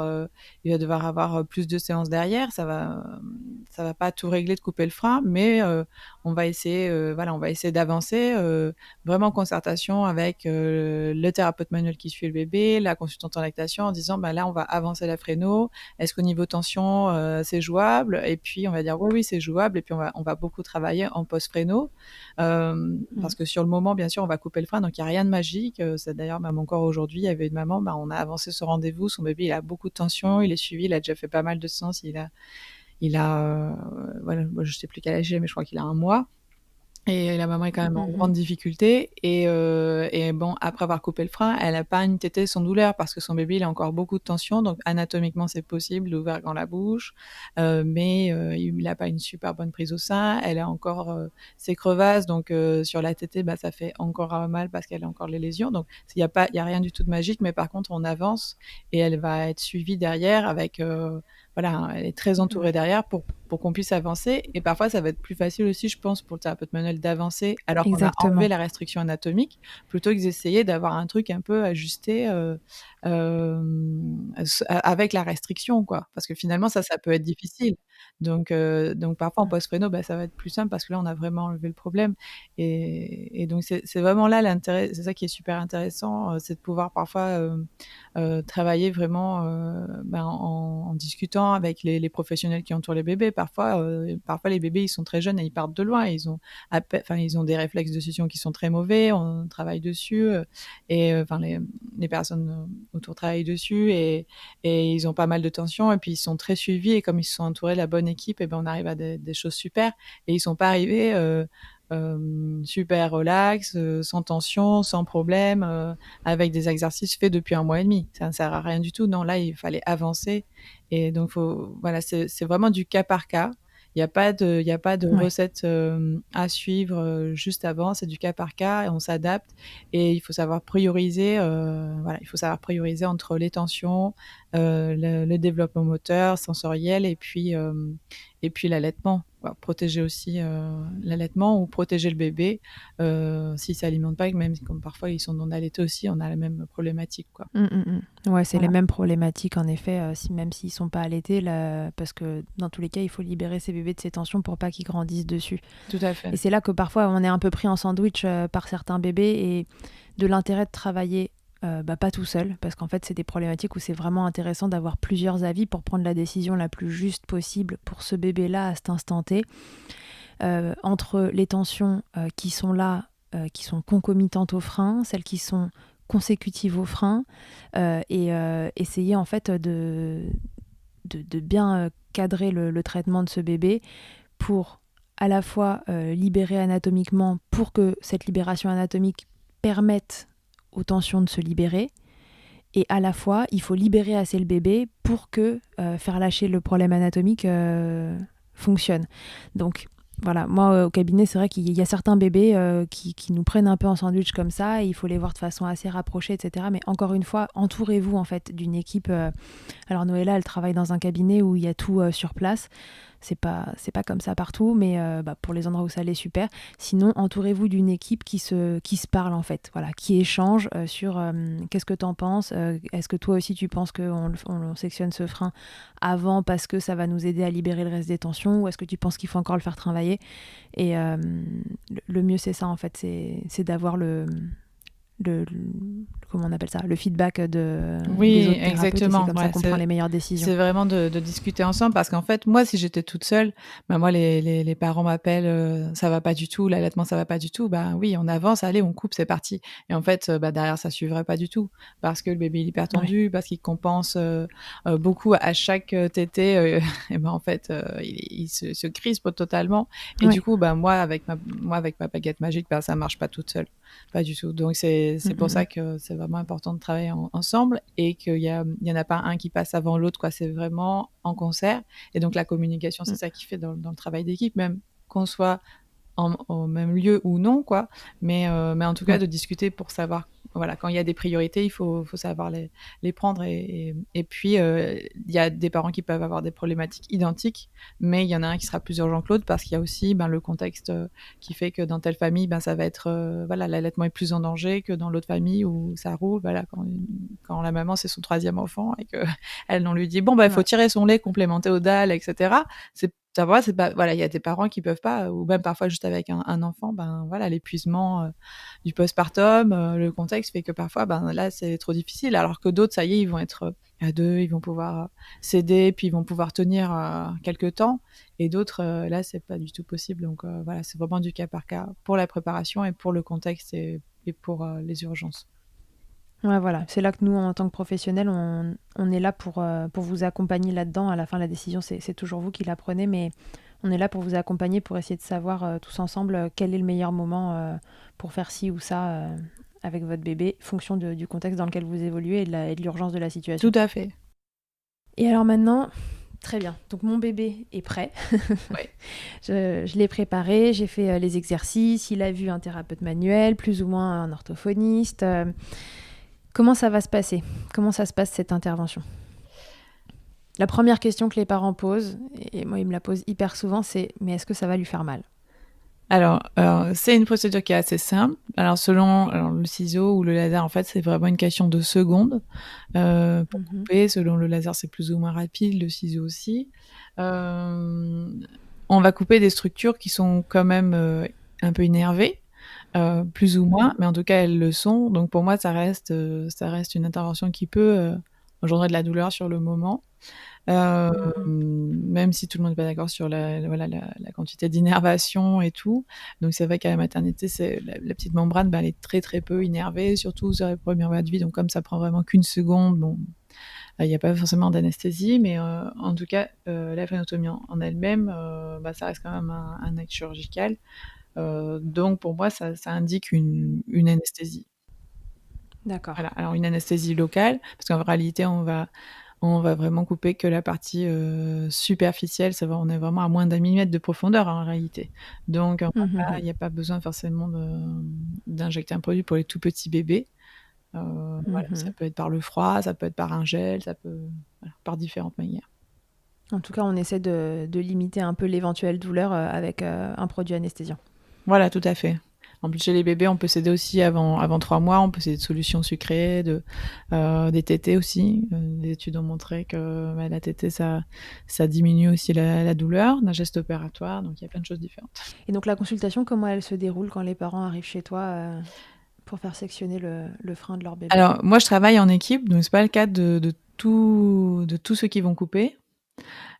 avoir, plus de séances derrière. Ça va pas tout régler de couper le frein, mais on va essayer, voilà, on va essayer d'avancer, vraiment en concertation avec, le thérapeute manuel qui suit le bébé, la consultante en lactation en disant: «Bah, là, on va avancer la fréno. Est-ce qu'au niveau tension, c'est jouable?» Et puis on va dire: «Oui, oui, c'est jouable» et puis on va beaucoup travailler en post-fréno. Mm. Parce que sur le moment, bien sûr, on va couper le frein, donc il y a rien de magique. C'est d'ailleurs même encore aujourd'hui, il y avait une maman, bah, on a avancé ce rendez-vous, son bébé, il a beaucoup de tension, il est suivi, il a déjà fait pas mal de séances, voilà, moi je sais plus quel âge il a, mais je crois qu'il a 1 mois. Et la maman est quand même en Mhm. grande difficulté et bon, après avoir coupé le frein, elle a pas une tétée sans douleur parce que son bébé, il a encore beaucoup de tension, donc anatomiquement, c'est possible d'ouvrir grand la bouche, mais il a pas une super bonne prise au sein. Elle a encore, ses crevasses, donc sur la tétée, bah, ça fait encore, mal parce qu'elle a encore les lésions, donc il y a rien du tout de magique, mais par contre, on avance et elle va être suivie derrière avec, voilà, elle est très entourée Ouais, derrière pour qu'on puisse avancer et parfois ça va être plus facile aussi, je pense, pour le thérapeute manuel d'avancer alors qu'on a enlevé exactement. la restriction anatomique, plutôt que d'essayer d'avoir un truc un peu ajusté, avec la restriction, quoi. Parce que finalement ça peut être difficile. Donc parfois en post-réno, bah, ça va être plus simple parce que là on a vraiment enlevé le problème et donc c'est vraiment là l'intérêt, c'est ça qui est super intéressant, c'est de pouvoir parfois, travailler vraiment, ben, en discutant avec les professionnels qui entourent les bébés. Parfois les bébés, ils sont très jeunes et ils partent de loin. Ils ont des réflexes de succion qui sont très mauvais. On travaille dessus, et enfin les personnes, autour travaillent dessus et ils ont pas mal de tension et puis ils sont très suivis et comme ils se sont entourés de la bonne équipe et ben, on arrive à des choses super et ils sont pas arrivés, super relax, sans tension, sans problème, avec des exercices faits depuis 1 mois et demi. Ça ne sert à rien du tout. Non, là, il fallait avancer et donc voilà, c'est vraiment du cas par cas. Il y a pas de Ouais. recette, à suivre, juste avant. C'est du cas par cas et on s'adapte et il faut savoir prioriser, voilà, il faut savoir prioriser entre les tensions, le développement moteur, sensoriel et puis l'allaitement. Voilà, protéger aussi, l'allaitement ou protéger le bébé, s'il s'alimente pas, même comme parfois ils sont non allaités aussi, on a la même problématique, quoi. Mm, mm, mm. Ouais, c'est les Voilà, mêmes problématiques en effet, même s'ils sont pas allaités, là, parce que dans tous les cas, il faut libérer ces bébés de ces tensions pour pas qu'ils grandissent dessus. tout à fait. Et c'est là que parfois on est un peu pris en sandwich par certains bébés et de l'intérêt de travailler pas tout seul, parce qu'en fait c'est des problématiques où c'est vraiment intéressant d'avoir plusieurs avis pour prendre la décision la plus juste possible pour ce bébé-là à cet instant T, entre les tensions qui sont là, qui sont concomitantes au frein, celles qui sont consécutives au frein, et essayer en fait de bien cadrer le traitement de ce bébé pour à la fois libérer anatomiquement, pour que cette libération anatomique permette aux tensions de se libérer, et à la fois, il faut libérer assez le bébé pour que faire lâcher le problème anatomique fonctionne. Donc voilà, moi au cabinet, c'est vrai qu'il y a certains bébés qui nous prennent un peu en sandwich comme ça, et il faut les voir de façon assez rapprochée, etc. Mais encore une fois, entourez-vous en fait d'une équipe. Alors Noëlla, elle travaille dans un cabinet où il y a tout sur place. C'est pas comme ça partout, mais pour les endroits où ça l'est, super. Sinon, entourez-vous d'une équipe qui se parle en fait, voilà, qui échange sur qu'est-ce que tu en penses, est-ce que toi aussi tu penses qu'on sectionne ce frein avant parce que ça va nous aider à libérer le reste des tensions, ou est-ce que tu penses qu'il faut encore le faire travailler. Et le mieux c'est ça en fait, c'est d'avoir comment on appelle ça, le feedback des Oui, autres thérapeutes, et c'est exactement. comme ça Ouais, qu'on prend les meilleures décisions. c'est vraiment de discuter ensemble parce qu'en fait, moi, si j'étais toute seule, bah, moi, les parents m'appellent, ça va pas du tout, l'allaitement, ça va pas du tout. Bah oui, on avance, allez, on coupe, c'est parti. Et en fait, bah, derrière, ça suivrait pas du tout parce que le bébé il est hyper Ouais. tendu, parce qu'il compense beaucoup à chaque tétée. Et ben en fait, il se crispe totalement. Et Ouais. du coup, bah moi, avec ma baguette magique, bah, ça marche pas toute seule. Pas du tout. Donc c'est pour ça que c'est vraiment important de travailler ensemble et il y en a pas un qui passe avant l'autre, quoi. C'est vraiment en concert. Et donc la communication, c'est ça qui fait dans le travail d'équipe, même qu'on soit au même lieu ou non, quoi. Mais en tout cas, Ouais. de discuter pour savoir, voilà, quand il y a des priorités, il faut savoir les prendre. Et puis, il y a des parents qui peuvent avoir des problématiques identiques, mais il y en a un qui sera plus urgent que l'autre parce qu'il y a aussi le contexte qui fait que dans telle famille, ça va être, voilà, l'allaitement est plus en danger que dans l'autre famille où ça roule. Voilà, quand la maman, c'est son troisième enfant et qu'elle, on lui dit, bon, il faut Ouais. tirer son lait, complémenter au dalle, etc. Ça va, c'est pas, voilà, il y a des parents qui peuvent pas, ou même parfois juste avec un enfant, voilà, l'épuisement du postpartum, le contexte fait que parfois, là, c'est trop difficile, alors que d'autres, ça y est, ils vont être à deux, ils vont pouvoir s'aider, puis ils vont pouvoir tenir quelques temps, et d'autres, là, c'est pas du tout possible. Donc voilà, c'est vraiment du cas par cas pour la préparation et pour le contexte et pour les urgences. Ouais, voilà. C'est là que nous, en tant que professionnels, on est là pour vous accompagner là-dedans. À la fin, la décision, c'est toujours vous qui la prenez, mais on est là pour vous accompagner, pour essayer de savoir tous ensemble quel est le meilleur moment pour faire ci ou ça avec votre bébé, fonction du contexte dans lequel vous évoluez et de l'urgence de la Tout situation. à fait. Et alors maintenant, très bien. Donc mon bébé est prêt. Ouais. Je l'ai préparé, j'ai fait les exercices, il a vu un thérapeute manuel, plus ou moins un orthophoniste. Comment ça va se passer? Comment ça se passe cette intervention? La première question que les parents posent, et moi ils me la posent hyper souvent, c'est mais est-ce que ça va lui faire mal? Alors, c'est une procédure qui est assez simple. Alors, selon le ciseau ou le laser, en fait, c'est vraiment une question de secondes pour couper. Selon le laser, c'est plus ou moins rapide, le ciseau aussi. On va couper des structures qui sont quand même un peu innervées, plus ou moins, mais en tout cas, elles le sont. Donc, pour moi, ça reste une intervention qui peut engendrer de la douleur sur le moment. Même si tout le monde n'est pas d'accord sur voilà, la quantité d'innervation et tout. Donc c'est vrai qu'à la maternité, c'est la petite membrane, elle est très très peu innervée, surtout sur les premiers mois de vie. Donc comme ça prend vraiment qu'une seconde, bon, il n'y a pas forcément d'anesthésie, mais en tout cas, la phénotomie en elle-même, ça reste quand même un acte chirurgical. Donc pour moi, ça indique une anesthésie. D'accord. Voilà, alors une anesthésie locale, parce qu'en réalité, on va vraiment couper que la partie superficielle. On est vraiment à moins d'un millimètre de profondeur en réalité. Donc il n'y a pas besoin forcément d'injecter un produit pour les tout petits bébés. Voilà, ça peut être par le froid, ça peut être par un gel, voilà, par différentes manières. En tout cas, on essaie de limiter un peu l'éventuelle douleur avec un produit anesthésiant. Voilà, tout à fait. En plus, chez les bébés, on peut s'aider aussi avant 3 mois. On peut s'aider de solutions sucrées, des tétées aussi. Des études ont montré que la tétée, ça diminue aussi la douleur d'un geste opératoire. Donc, il y a plein de choses différentes. Et donc, la consultation, comment elle se déroule quand les parents arrivent chez toi pour faire sectionner le frein de leur bébé? Alors, moi, je travaille en équipe, donc c'est pas le cas de tous ceux qui vont couper.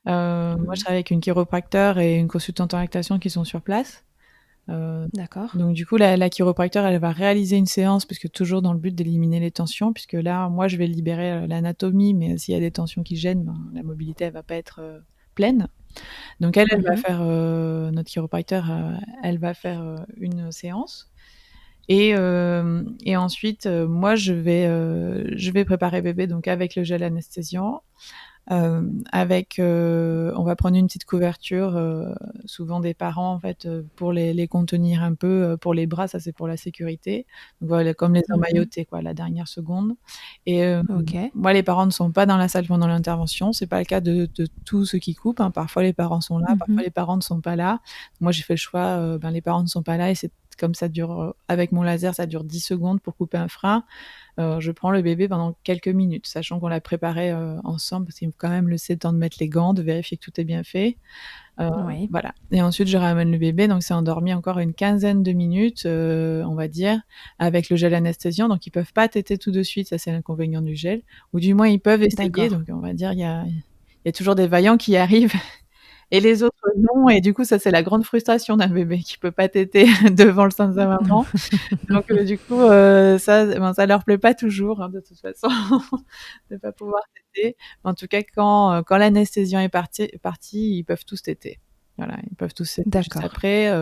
Moi, je travaille avec une chiropracteur et une consultante en lactation qui sont sur place. D'accord. Donc du coup, la chiropracteur, elle va réaliser une séance, puisque toujours dans le but d'éliminer les tensions, puisque là, moi, je vais libérer l'anatomie, mais s'il y a des tensions qui gênent, ben, la mobilité, elle va pas être pleine. Donc elle va Mhm. faire, notre chiropracteur, elle va faire une séance. Et ensuite, moi, je vais préparer bébé donc avec le gel anesthésiant. On va prendre une petite couverture, souvent des parents en fait, pour les contenir un peu, pour les bras, ça c'est pour la sécurité. Donc voilà, comme les Mhm. emmailloter quoi, la dernière seconde. Ok. Moi les parents ne sont pas dans la salle pendant l'intervention, c'est pas le cas de tous ceux qui coupent, hein. Parfois les parents sont là, parfois Mhm. les parents ne sont pas là. Moi j'ai fait le choix, ben les parents ne sont pas là et c'est comme ça dure, avec mon laser, ça dure 10 secondes pour couper un frein. Je prends le bébé pendant quelques minutes, sachant qu'on l'a préparé ensemble, parce qu'il faut quand même laisser le temps de mettre les gants, de vérifier que tout est bien fait. Oui. Voilà. Et ensuite, je ramène le bébé, donc c'est endormi encore une quinzaine de minutes, on va dire, avec le gel anesthésiant. Donc ils peuvent pas téter tout de suite, ça c'est l'inconvénient du gel, ou du moins ils peuvent essayer. D'accord. Donc on va dire il y a toujours des vaillants qui arrivent et les autres non. Et du coup, ça c'est la grande frustration d'un bébé qui peut pas téter devant le sein de sa maman. Donc du coup, ça, ben, ça leur plaît pas toujours, hein, de toute façon, de pas pouvoir téter. Mais en tout cas, quand l'anesthésiant est parti, ils peuvent tous téter. Voilà, ils peuvent tous téter juste D'accord. après.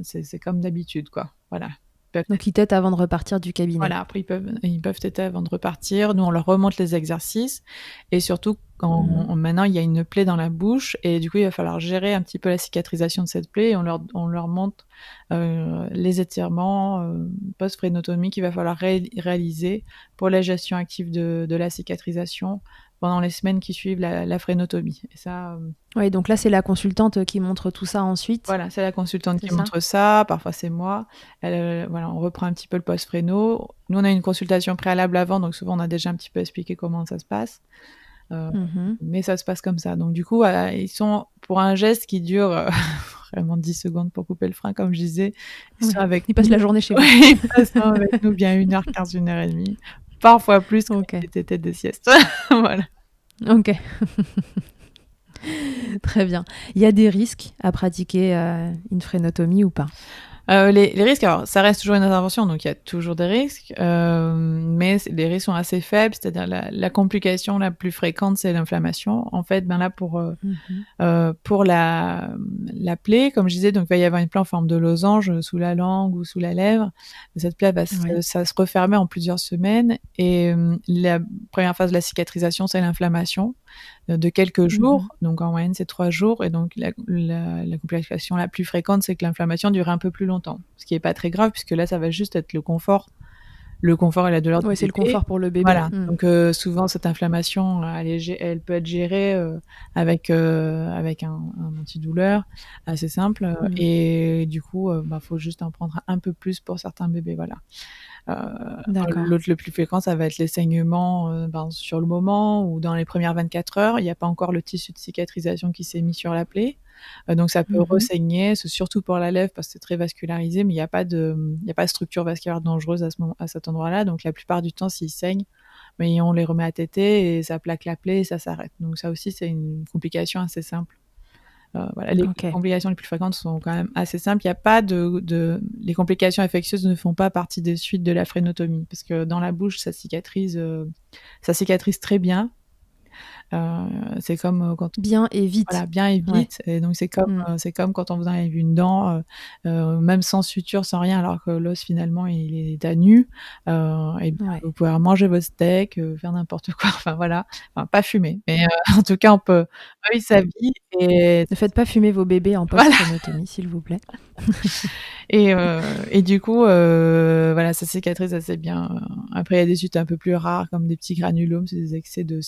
C'est comme d'habitude, quoi. Voilà. Ils peuvent Donc, ils t'aident avant de repartir du cabinet. voilà, après ils peuvent téter avant de repartir. Nous, on leur remonte les exercices et surtout Mhm. maintenant il y a une plaie dans la bouche et du coup il va falloir gérer un petit peu la cicatrisation de cette plaie et on leur montre les étirements post-frénotomie qu'il va falloir réaliser pour la gestion active de la cicatrisation pendant les semaines qui suivent la frénotomie. Et ça, Oui, donc là, c'est la consultante qui montre tout ça ensuite, voilà, c'est la consultante c'est qui ça? montre ça, parfois c'est moi. Voilà, on reprend un petit peu le post-fréno. Nous, on a une consultation préalable avant, donc souvent on a déjà un petit peu expliqué comment ça se passe. Euh, Mhm. mais ça se passe comme ça. Donc du coup, ils sont pour un geste qui dure vraiment 10 secondes pour couper le frein, comme je disais, ils sont Oui, avec ils passent nous. la journée chez vous. Ouais, ils passent avec nous bien 1h15, 1h30, parfois plus quand Ok, il était des siestes. Voilà. ok, très bien. Il y a des risques à pratiquer une frénotomie ou pas? Les risques, alors ça reste toujours une intervention, donc il y a toujours des risques, mais les risques sont assez faibles, c'est-à-dire la complication la plus fréquente, c'est l'inflammation. En fait, ben là, Mhm. pour la plaie, comme je disais, donc il va y avoir une plaie en forme de losange sous la langue ou sous la lèvre. Cette plaie Oui. ça se refermer en plusieurs semaines et la première phase de la cicatrisation, c'est l'inflammation de quelques Mhm. jours. Donc en moyenne, c'est 3 jours. Et donc la complication la plus fréquente, c'est que l'inflammation dure un peu plus longtemps. Ce qui est pas très grave, puisque là, ça va juste être le confort et la douleur du Oui, c'est le bébé. confort pour le bébé. Voilà. Mm. Donc souvent cette inflammation, elle peut être gérée avec un antidouleur assez simple. Mm. Et du coup, bah, faut juste en prendre un peu plus pour certains bébés. Voilà. D'accord. L'autre le plus fréquent, ça va être les saignements ben, sur le moment ou dans les premières 24 heures. Il n'y a pas encore le tissu de cicatrisation qui s'est mis sur la plaie. Donc ça peut Mhm. ressaigner, c'est surtout pour la lèvre parce que c'est très vascularisé, mais il y a pas de structure vasculaire dangereuse à cet endroit-là. Donc la plupart du temps, s'ils saignent, mais on les remet à téter et ça plaque la plaie et ça s'arrête. Donc ça aussi, c'est une complication assez simple. Voilà, les Ok. complications les plus fréquentes sont quand même assez simples. Il y a pas les complications infectieuses ne font pas partie des suites de la frénotomie parce que dans la bouche, ça cicatrise très bien. C'est comme quand Bien et vite. voilà, bien et Ouais. vite. Et donc Mm. c'est comme quand on vous enlève une dent, même sans suture, sans rien, alors que l'os finalement il est à nu. Et bien Ouais. vous pouvez manger votre steak, faire n'importe quoi. Enfin voilà, enfin pas fumer, mais en tout cas on peut vivre sa vie et Ne faites pas fumer vos bébés en voilà. post-frénotomie, s'il vous plaît. Et du coup, voilà, ça cicatrise assez bien. Après, il y a des suites un peu plus rares, comme des petits granulomes, c'est des excès de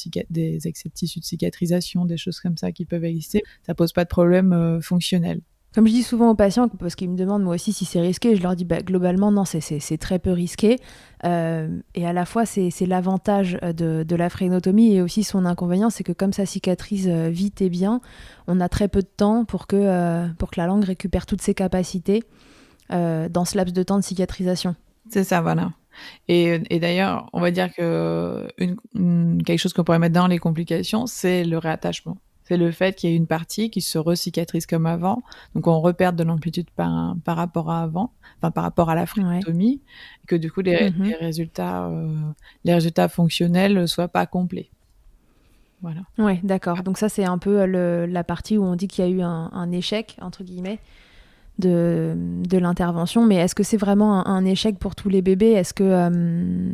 tissu de cicatrisation, des choses comme ça qui peuvent exister. Ça pose pas de problème fonctionnel. Comme je dis souvent aux patients, parce qu'ils me demandent moi aussi si c'est risqué, je leur dis bah, globalement non, c'est très peu risqué. Et à la fois, c'est l'avantage de la frénotomie et aussi son inconvénient, c'est que comme ça cicatrise vite et bien, on a très peu de temps pour que la langue récupère toutes ses capacités dans ce laps de temps de cicatrisation. C'est ça, voilà. Et d'ailleurs, on va dire que quelque chose qu'on pourrait mettre dans les complications, c'est le réattachement. C'est le fait qu'il y ait une partie qui se recicatrise comme avant, donc on repère de l'amplitude par rapport à avant, enfin par rapport à la Ouais. frénotomie, et que du coup Mmh. les résultats fonctionnels soient pas complets. Voilà. Ouais, d'accord. Donc ça, c'est un peu la partie où on dit qu'il y a eu un échec, entre guillemets, de l'intervention. Mais est-ce que c'est vraiment un échec pour tous les bébés? Est-ce que...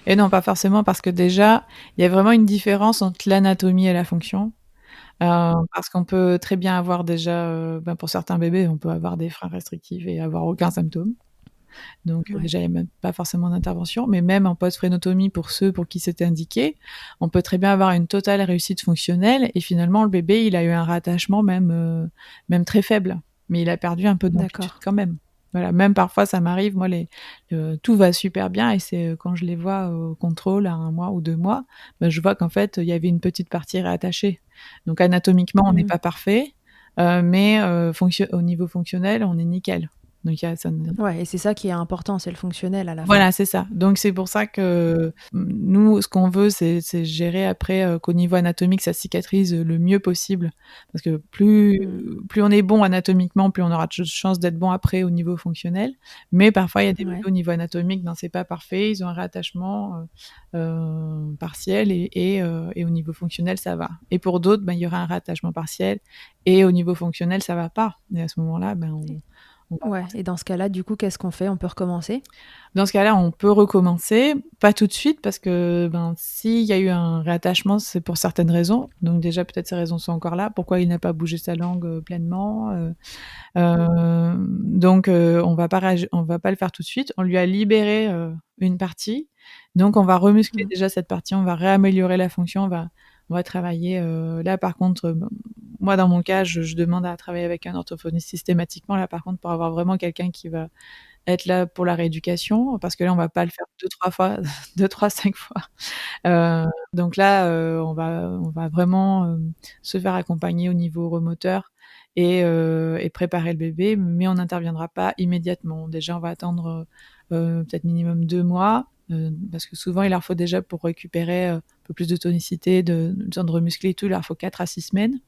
Et non, pas forcément, parce que déjà, il y a vraiment une différence entre l'anatomie et la fonction. Parce qu'on peut très bien avoir déjà, pour certains bébés, on peut avoir des freins restrictifs et avoir aucun symptôme. Donc Ouais, déjà, il y a même pas forcément d'intervention, mais même en post-frénotomie, pour ceux pour qui c'était indiqué, on peut très bien avoir une totale réussite fonctionnelle et finalement le bébé, il a eu un rattachement même très faible, mais il a perdu un peu d'amplitude d'accord. quand même. Voilà, même parfois ça m'arrive, moi tout va super bien et c'est, quand je les vois au contrôle à 1 mois ou 2 mois, je vois qu'en fait, il y avait une petite partie réattachée. Donc anatomiquement, on n'est Mmh. pas parfait, mais au niveau fonctionnel, on est nickel. Donc il y a ça. Ouais, et c'est ça qui est important, c'est le fonctionnel à la fin. Voilà, c'est ça. Donc c'est pour ça que, nous, ce qu'on veut, c'est gérer après, qu'au niveau anatomique, ça cicatrise le mieux possible. Parce que Mmh. plus on est bon anatomiquement, plus on aura de chances d'être bon après au niveau fonctionnel. Mais parfois, il y a des bébés Ouais. au niveau anatomique, ben, c'est pas parfait, ils ont un réattachement, partiel et au niveau fonctionnel, ça va. Et pour d'autres, ben, il y aura un réattachement partiel et au niveau fonctionnel, ça va pas. Et à ce moment-là, ben, on va Ouais, et dans ce cas-là, du coup, qu'est-ce qu'on fait? On peut recommencer? Dans ce cas-là, on peut recommencer, pas tout de suite parce que, s'il y a eu un réattachement, c'est pour certaines raisons. Donc déjà, peut-être ces raisons sont encore là. Pourquoi il n'a pas bougé sa langue, pleinement, donc on va pas le faire tout de suite. On lui a libéré, une partie, donc on va remuscler Mmh. déjà cette partie, on va réaméliorer la fonction, on va travailler, là par contre, moi dans mon cas, je demande à travailler avec un orthophoniste systématiquement là par contre pour avoir vraiment quelqu'un qui va être là pour la rééducation, parce que là, on va pas le faire 2-3 fois, 2-3-5 fois. Donc là, on va vraiment, se faire accompagner au niveau remoteur et préparer le bébé, mais on n'interviendra pas immédiatement. Déjà, on va attendre, peut-être minimum 2 mois, parce que souvent, il leur faut déjà pour récupérer, un peu plus de tonicité, le temps de remuscler et tout, il leur faut 4 à 6 semaines.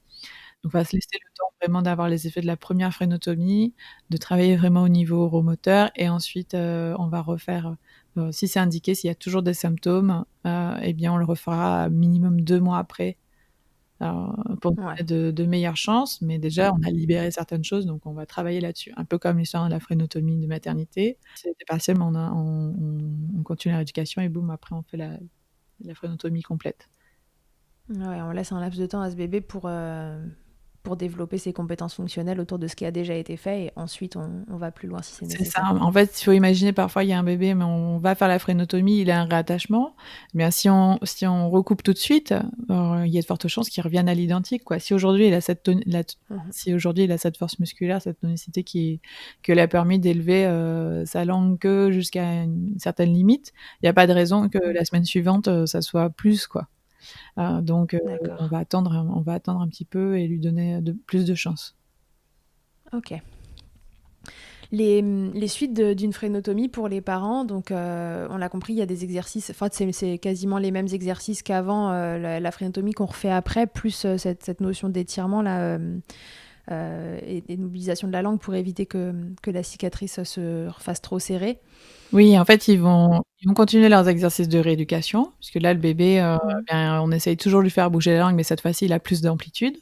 Donc on va se laisser le temps vraiment d'avoir les effets de la première frénotomie, de travailler vraiment au niveau oromoteur et ensuite, on va refaire, si c'est indiqué, s'il y a toujours des symptômes, et bien on le refera minimum 2 mois après, pour Ouais. donner de meilleures chances. Mais déjà, on a libéré certaines choses, donc on va travailler là-dessus. Un peu comme l'histoire de la frénotomie de maternité. C'était partiel, mais on continue la rééducation et boum, après on fait la frénotomie complète. Ouais, on laisse un laps de temps à ce bébé pour développer ses compétences fonctionnelles autour de ce qui a déjà été fait et ensuite on va plus loin si c'est C'est ça. nécessaire. En fait, il faut imaginer parfois il y a un bébé, mais on va faire la frénotomie, il a un réattachement. Mais si on recoupe tout de suite, il y a de fortes chances qu'il revienne à l'identique, quoi. Si aujourd'hui il a Mhm. si aujourd'hui il a cette force musculaire, cette tonicité qui lui a permis d'élever, sa langue que jusqu'à une certaine limite, il y a pas de raison que Mhm. la semaine suivante, ça soit plus, quoi. Donc D'accord. on va attendre un petit peu et lui donner plus de chance. Ok. Les suites d'une frénotomie pour les parents, donc on l'a compris, il y a des exercices, enfin c'est quasiment les mêmes exercices qu'avant la frénotomie qu'on refait après, plus cette notion d'étirement là, et de mobilisation de la langue pour éviter que la cicatrice se refasse trop serrée. Oui, en fait, ils vont continuer leurs exercices de rééducation, puisque là, le bébé, Mhm. bien, on essaye toujours de lui faire bouger la langue, mais cette fois-ci, il a plus d'amplitude.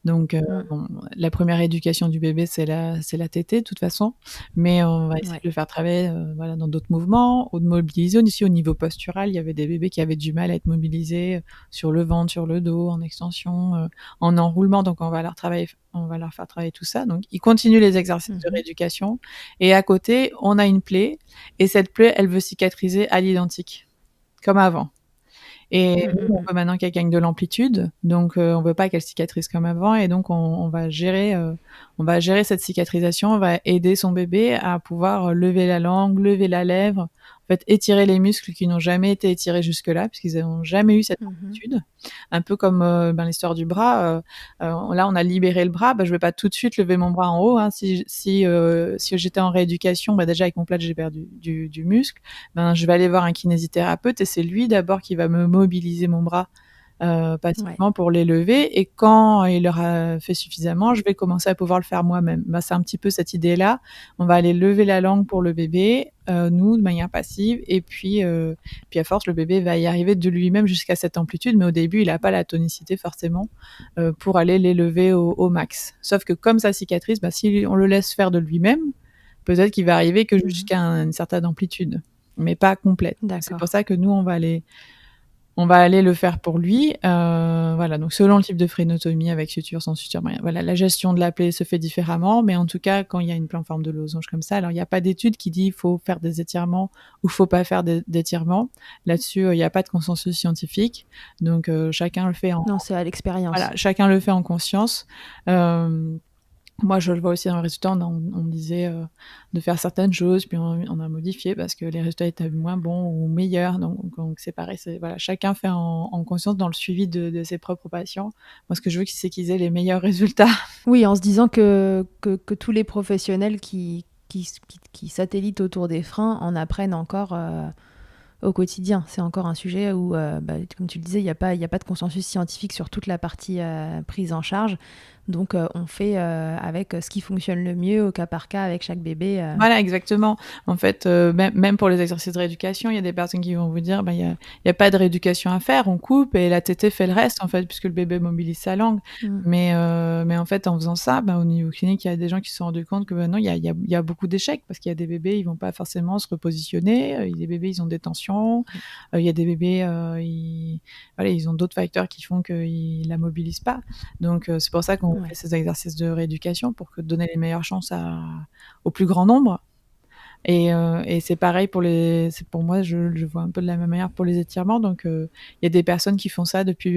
Donc, Mm. bon, la première éducation du bébé, c'est la tétée, de toute façon, mais on va essayer Ouais. de le faire travailler, voilà, dans d'autres mouvements ou de mobiliser aussi au niveau postural. Il y avait des bébés qui avaient du mal à être mobilisés, sur le ventre, sur le dos, en extension, en enroulement, donc on va leur faire travailler tout ça. Donc ils continuent les exercices de Mhm. rééducation et à côté, on a une plaie et cette plaie, elle veut cicatriser à l'identique, comme avant. Et Mm, mm, nous, on mm. veut maintenant qu'elle gagne de l'amplitude, donc on veut pas qu'elle cicatrise comme avant et donc on va gérer cette cicatrisation, on va aider son bébé à pouvoir lever la langue, lever la lèvre, en fait étirer les muscles qui n'ont jamais été étirés jusque-là puisqu'ils n'ont jamais eu cette Mhm. amplitude. Un peu comme, l'histoire du bras, là on a libéré le bras, je vais pas tout de suite lever mon bras en haut, hein. Si j'étais en rééducation, déjà avec mon plâtre j'ai perdu du muscle, je vais aller voir un kinésithérapeute et c'est lui d'abord qui va me mobiliser mon bras Ouais. passivement pour les lever, et quand il aura fait suffisamment, je vais commencer à pouvoir le faire moi-même. Bah, c'est un petit peu cette idée-là. On va aller lever la langue pour le bébé, nous, de manière passive, et puis à force, le bébé va y arriver de lui-même jusqu'à cette amplitude, mais au début, il n'a pas la tonicité forcément pour aller les lever au max. Sauf que comme ça cicatrise, bah, si on le laisse faire de lui-même, peut-être qu'il va arriver que Mhm. jusqu'à une certaine amplitude, mais pas complète. Donc c'est pour D'accord. ça que nous, on va aller le faire pour lui. Voilà, donc selon le type de frénotomie, avec suture, sans suture, voilà, la gestion de la plaie se fait différemment, mais en tout cas, quand il y a une plaie en forme de losange comme ça, alors il n'y a pas d'étude qui dit il faut faire des étirements ou il faut pas faire d'étirements. Là-dessus, il n'y a pas de consensus scientifique, donc chacun le fait Non, c'est à l'expérience. voilà, chacun le fait en conscience. Moi, je le vois aussi dans les résultats, on me disait de faire certaines choses, puis on a modifié parce que les résultats étaient moins bons ou meilleurs. Donc c'est pareil, voilà, chacun fait en conscience dans le suivi de ses propres patients. Moi, ce que je veux, c'est qu'ils aient les meilleurs résultats. Oui, en se disant que tous les professionnels qui satellitent autour des freins en apprennent encore au quotidien. C'est encore un sujet où, comme tu le disais, il y a pas de consensus scientifique sur toute la partie prise en charge. Donc, on fait avec ce qui fonctionne le mieux au cas par cas avec chaque bébé. Voilà, exactement. En fait, même pour les exercices de rééducation, il y a des personnes qui vont vous dire, il y a pas de rééducation à faire, on coupe et la tétée fait le reste, en fait, puisque le bébé mobilise sa langue. Mm. Mais en fait, en faisant ça, au niveau clinique, il y a des gens qui se sont rendus compte que, non, il y a beaucoup d'échecs, parce qu'il y a des bébés, ils vont pas forcément se repositionner. Il y a des bébés, ils ont des tensions. Il y a des bébés, voilà, ils ont d'autres facteurs qui font qu'ils la mobilisent pas. Donc, c'est pour ça qu'on fait Ouais. ces exercices de rééducation, pour donner les meilleures chances au plus grand nombre. Et c'est pareil pour moi, je vois un peu de la même manière pour les étirements. Donc, il y a des personnes qui font ça depuis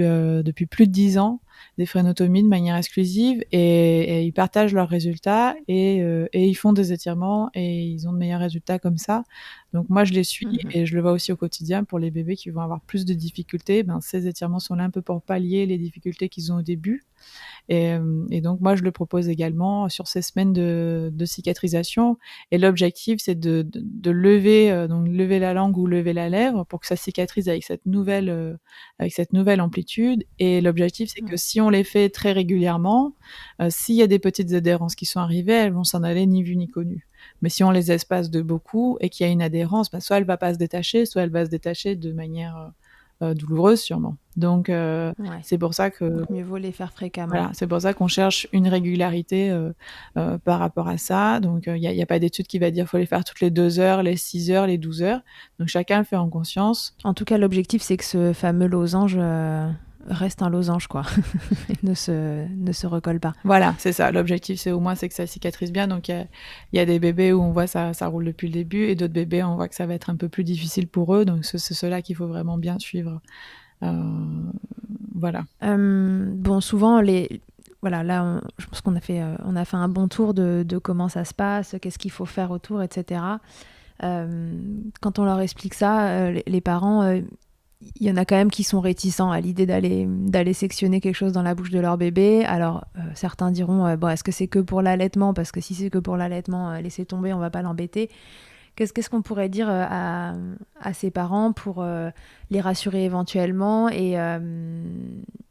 plus de 10 ans, des frénotomies de manière exclusive, et ils partagent leurs résultats, et ils font des étirements et ils ont de meilleurs résultats comme ça. Donc moi, je les suis Mhm. et je le vois aussi au quotidien pour les bébés qui vont avoir plus de difficultés. Ces étirements sont là un peu pour pallier les difficultés qu'ils ont au début. Et donc, moi, je le propose également sur ces semaines de cicatrisation. Et l'objectif, c'est de lever, donc lever la langue ou lever la lèvre pour que ça cicatrise avec cette nouvelle amplitude. Et l'objectif, c'est que Ouais. si on les fait très régulièrement, s'il y a des petites adhérences qui sont arrivées, elles vont s'en aller ni vu ni connu. Mais si on les espace de beaucoup et qu'il y a une adhérence, soit elle va pas se détacher, soit elle va se détacher de manière douloureuse sûrement. Donc, Ouais. c'est pour ça que Donc, mieux vaut les faire fréquemment. voilà, c'est pour ça qu'on cherche une régularité par rapport à ça. Donc, il y a pas d'étude qui va dire faut les faire toutes les 2 heures, les 6 heures, les 12 heures. Donc, chacun le fait en conscience. En tout cas, l'objectif, c'est que ce fameux losange reste un losange, quoi. Et ne se recolle pas. Voilà, c'est ça. L'objectif, c'est au moins c'est que ça cicatrise bien. Donc, il y a des bébés où on voit ça roule depuis le début, et d'autres bébés, on voit que ça va être un peu plus difficile pour eux. Donc, c'est ceux-là qu'il faut vraiment bien suivre. Voilà. Bon, souvent, voilà, là, je pense on a fait un bon tour de comment ça se passe, qu'est-ce qu'il faut faire autour, etc. Quand on leur explique ça, les parents, il y en a quand même qui sont réticents à l'idée d'aller sectionner quelque chose dans la bouche de leur bébé. Alors, certains diront, bon, est-ce que c'est que pour l'allaitement? Parce que si c'est que pour l'allaitement, laissez tomber, on va pas l'embêter. Qu'est-ce qu'on pourrait dire à ces parents pour les rassurer éventuellement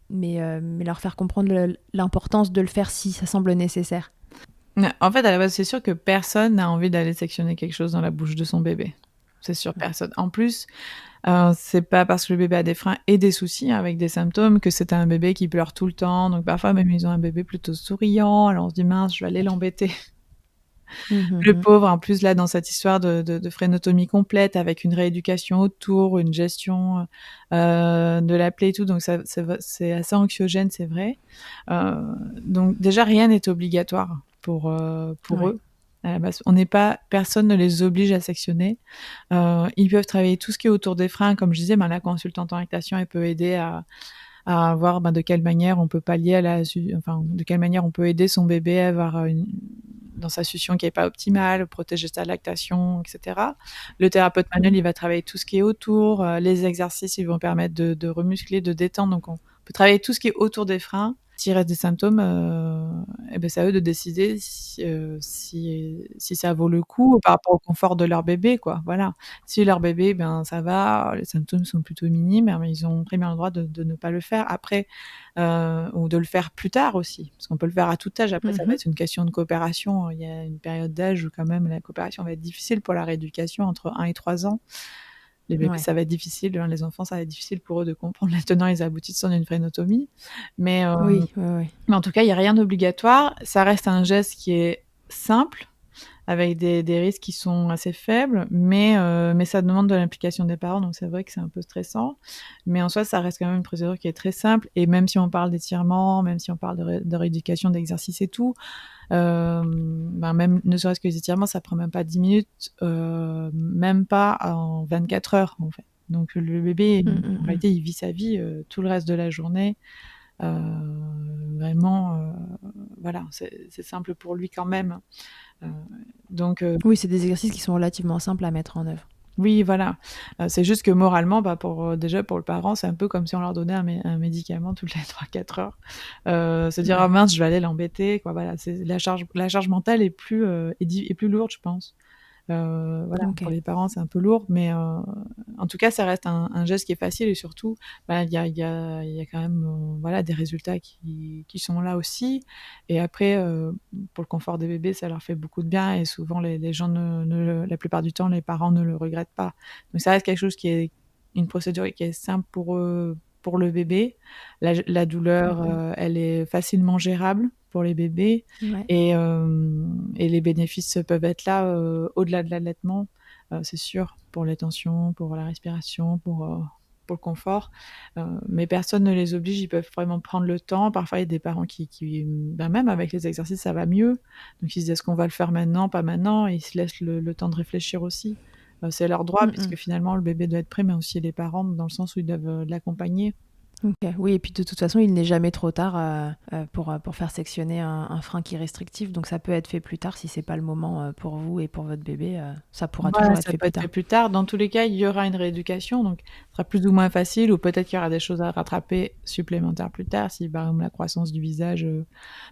mais leur faire comprendre l'importance de le faire si ça semble nécessaire? En fait, à la base, c'est sûr que personne n'a envie d'aller sectionner quelque chose dans la bouche de son bébé. C'est sûr, personne. En plus, c'est pas parce que le bébé a des freins et des soucis, avec des symptômes, que c'est un bébé qui pleure tout le temps. Donc parfois, même, ils ont un bébé plutôt souriant. Alors on se dit, mince, je vais aller l'embêter. Le Mhm. pauvre, en plus, là, dans cette histoire de frénotomie complète, avec une rééducation autour, une gestion de la plaie et tout. Donc c'est assez anxiogène, c'est vrai. Euh, donc déjà, rien n'est obligatoire pour Ouais. eux. À la base, personne ne les oblige à sectionner. Ils peuvent travailler tout ce qui est autour des freins, comme je disais. La consultante en lactation, elle peut aider à voir de quelle manière on peut pallier de quelle manière on peut aider son bébé à avoir dans sa succion qui n'est pas optimale, protéger sa lactation, etc. Le thérapeute manuel, il va travailler tout ce qui est autour. Les exercices, ils vont permettre de remuscler, de détendre. Donc, on peut travailler tout ce qui est autour des freins. s'il reste des symptômes, c'est à eux de décider si ça vaut le coup par rapport au confort de leur bébé, quoi. Voilà. Si leur bébé, ça va, les symptômes sont plutôt minimes, ils ont très bien le droit de ne pas le faire. Après, ou de le faire plus tard aussi, parce qu'on peut le faire à tout âge. Après, ça va Mmh. être une question de coopération. Il y a une période d'âge où quand même la coopération va être difficile pour la rééducation entre 1 et 3 ans. Les bébés, Ouais. ça va être difficile, hein, les enfants, ça va être difficile pour eux de comprendre les tenants et les aboutissants d'une frénotomie. Mais, Oui, oui, oui. mais en tout cas, il y a rien d'obligatoire. Ça reste un geste qui est simple, avec des risques qui sont assez faibles, mais ça demande de l'implication des parents, donc c'est vrai que c'est un peu stressant. Mais en soi, ça reste quand même une procédure qui est très simple. Et même si on parle d'étirement, même si on parle de rééducation, d'exercice et tout, même ne serait-ce que les étirements, ça prend même pas 10 minutes, même pas en 24 heures, en fait. Donc le bébé, Mmh, mmh en mh. réalité, il vit sa vie tout le reste de la journée. Euh, Vraiment, voilà, c'est simple pour lui quand même. Euh, donc, Oui, c'est des exercices qui sont relativement simples à mettre en œuvre. oui, voilà. C'est juste que moralement, déjà pour le parent, c'est un peu comme si on leur donnait un médicament toutes les 3-4 heures. Se dire: «Ah Ouais. mince, je vais aller l'embêter», quoi. Voilà, c'est la charge mentale est plus lourde, je pense. Voilà, OK. pour les parents, c'est un peu lourd, mais en tout cas, ça reste un geste qui est facile et surtout, il y a quand même, voilà, des résultats qui sont là aussi. Et après, pour le confort des bébés, ça leur fait beaucoup de bien et souvent les gens la plupart du temps, les parents ne le regrettent pas. Donc ça reste quelque chose qui est une procédure qui est simple pour le bébé. La douleur, Mmh elle est facilement gérable pour les bébés. mh. Ouais. Et les bénéfices peuvent être là, au-delà de l'allaitement, c'est sûr, pour les tensions, pour la respiration, pour le confort. Mais personne ne les oblige, ils peuvent vraiment prendre le temps. Parfois, il y a des parents même avec les exercices, ça va mieux. Donc ils se disent: «Est-ce qu'on va le faire maintenant, pas maintenant?» Et ils se laissent le temps de réfléchir aussi. C'est leur droit Mmh mh. puisque finalement le bébé doit être prêt, mais aussi les parents dans le sens où ils doivent, l'accompagner. OK. Oui, et puis de toute façon, il n'est jamais trop tard pour faire sectionner un frein qui est restrictif. Donc ça peut être fait plus tard si c'est pas le moment pour vous et pour votre bébé. Ça pourra Voilà, toujours être ça fait peut plus être fait tard. plus tard. Dans tous les cas, il y aura une rééducation, donc ce sera plus ou moins facile ou peut-être qu'il y aura des choses à rattraper supplémentaires plus tard. Si, par exemple, la croissance du visage,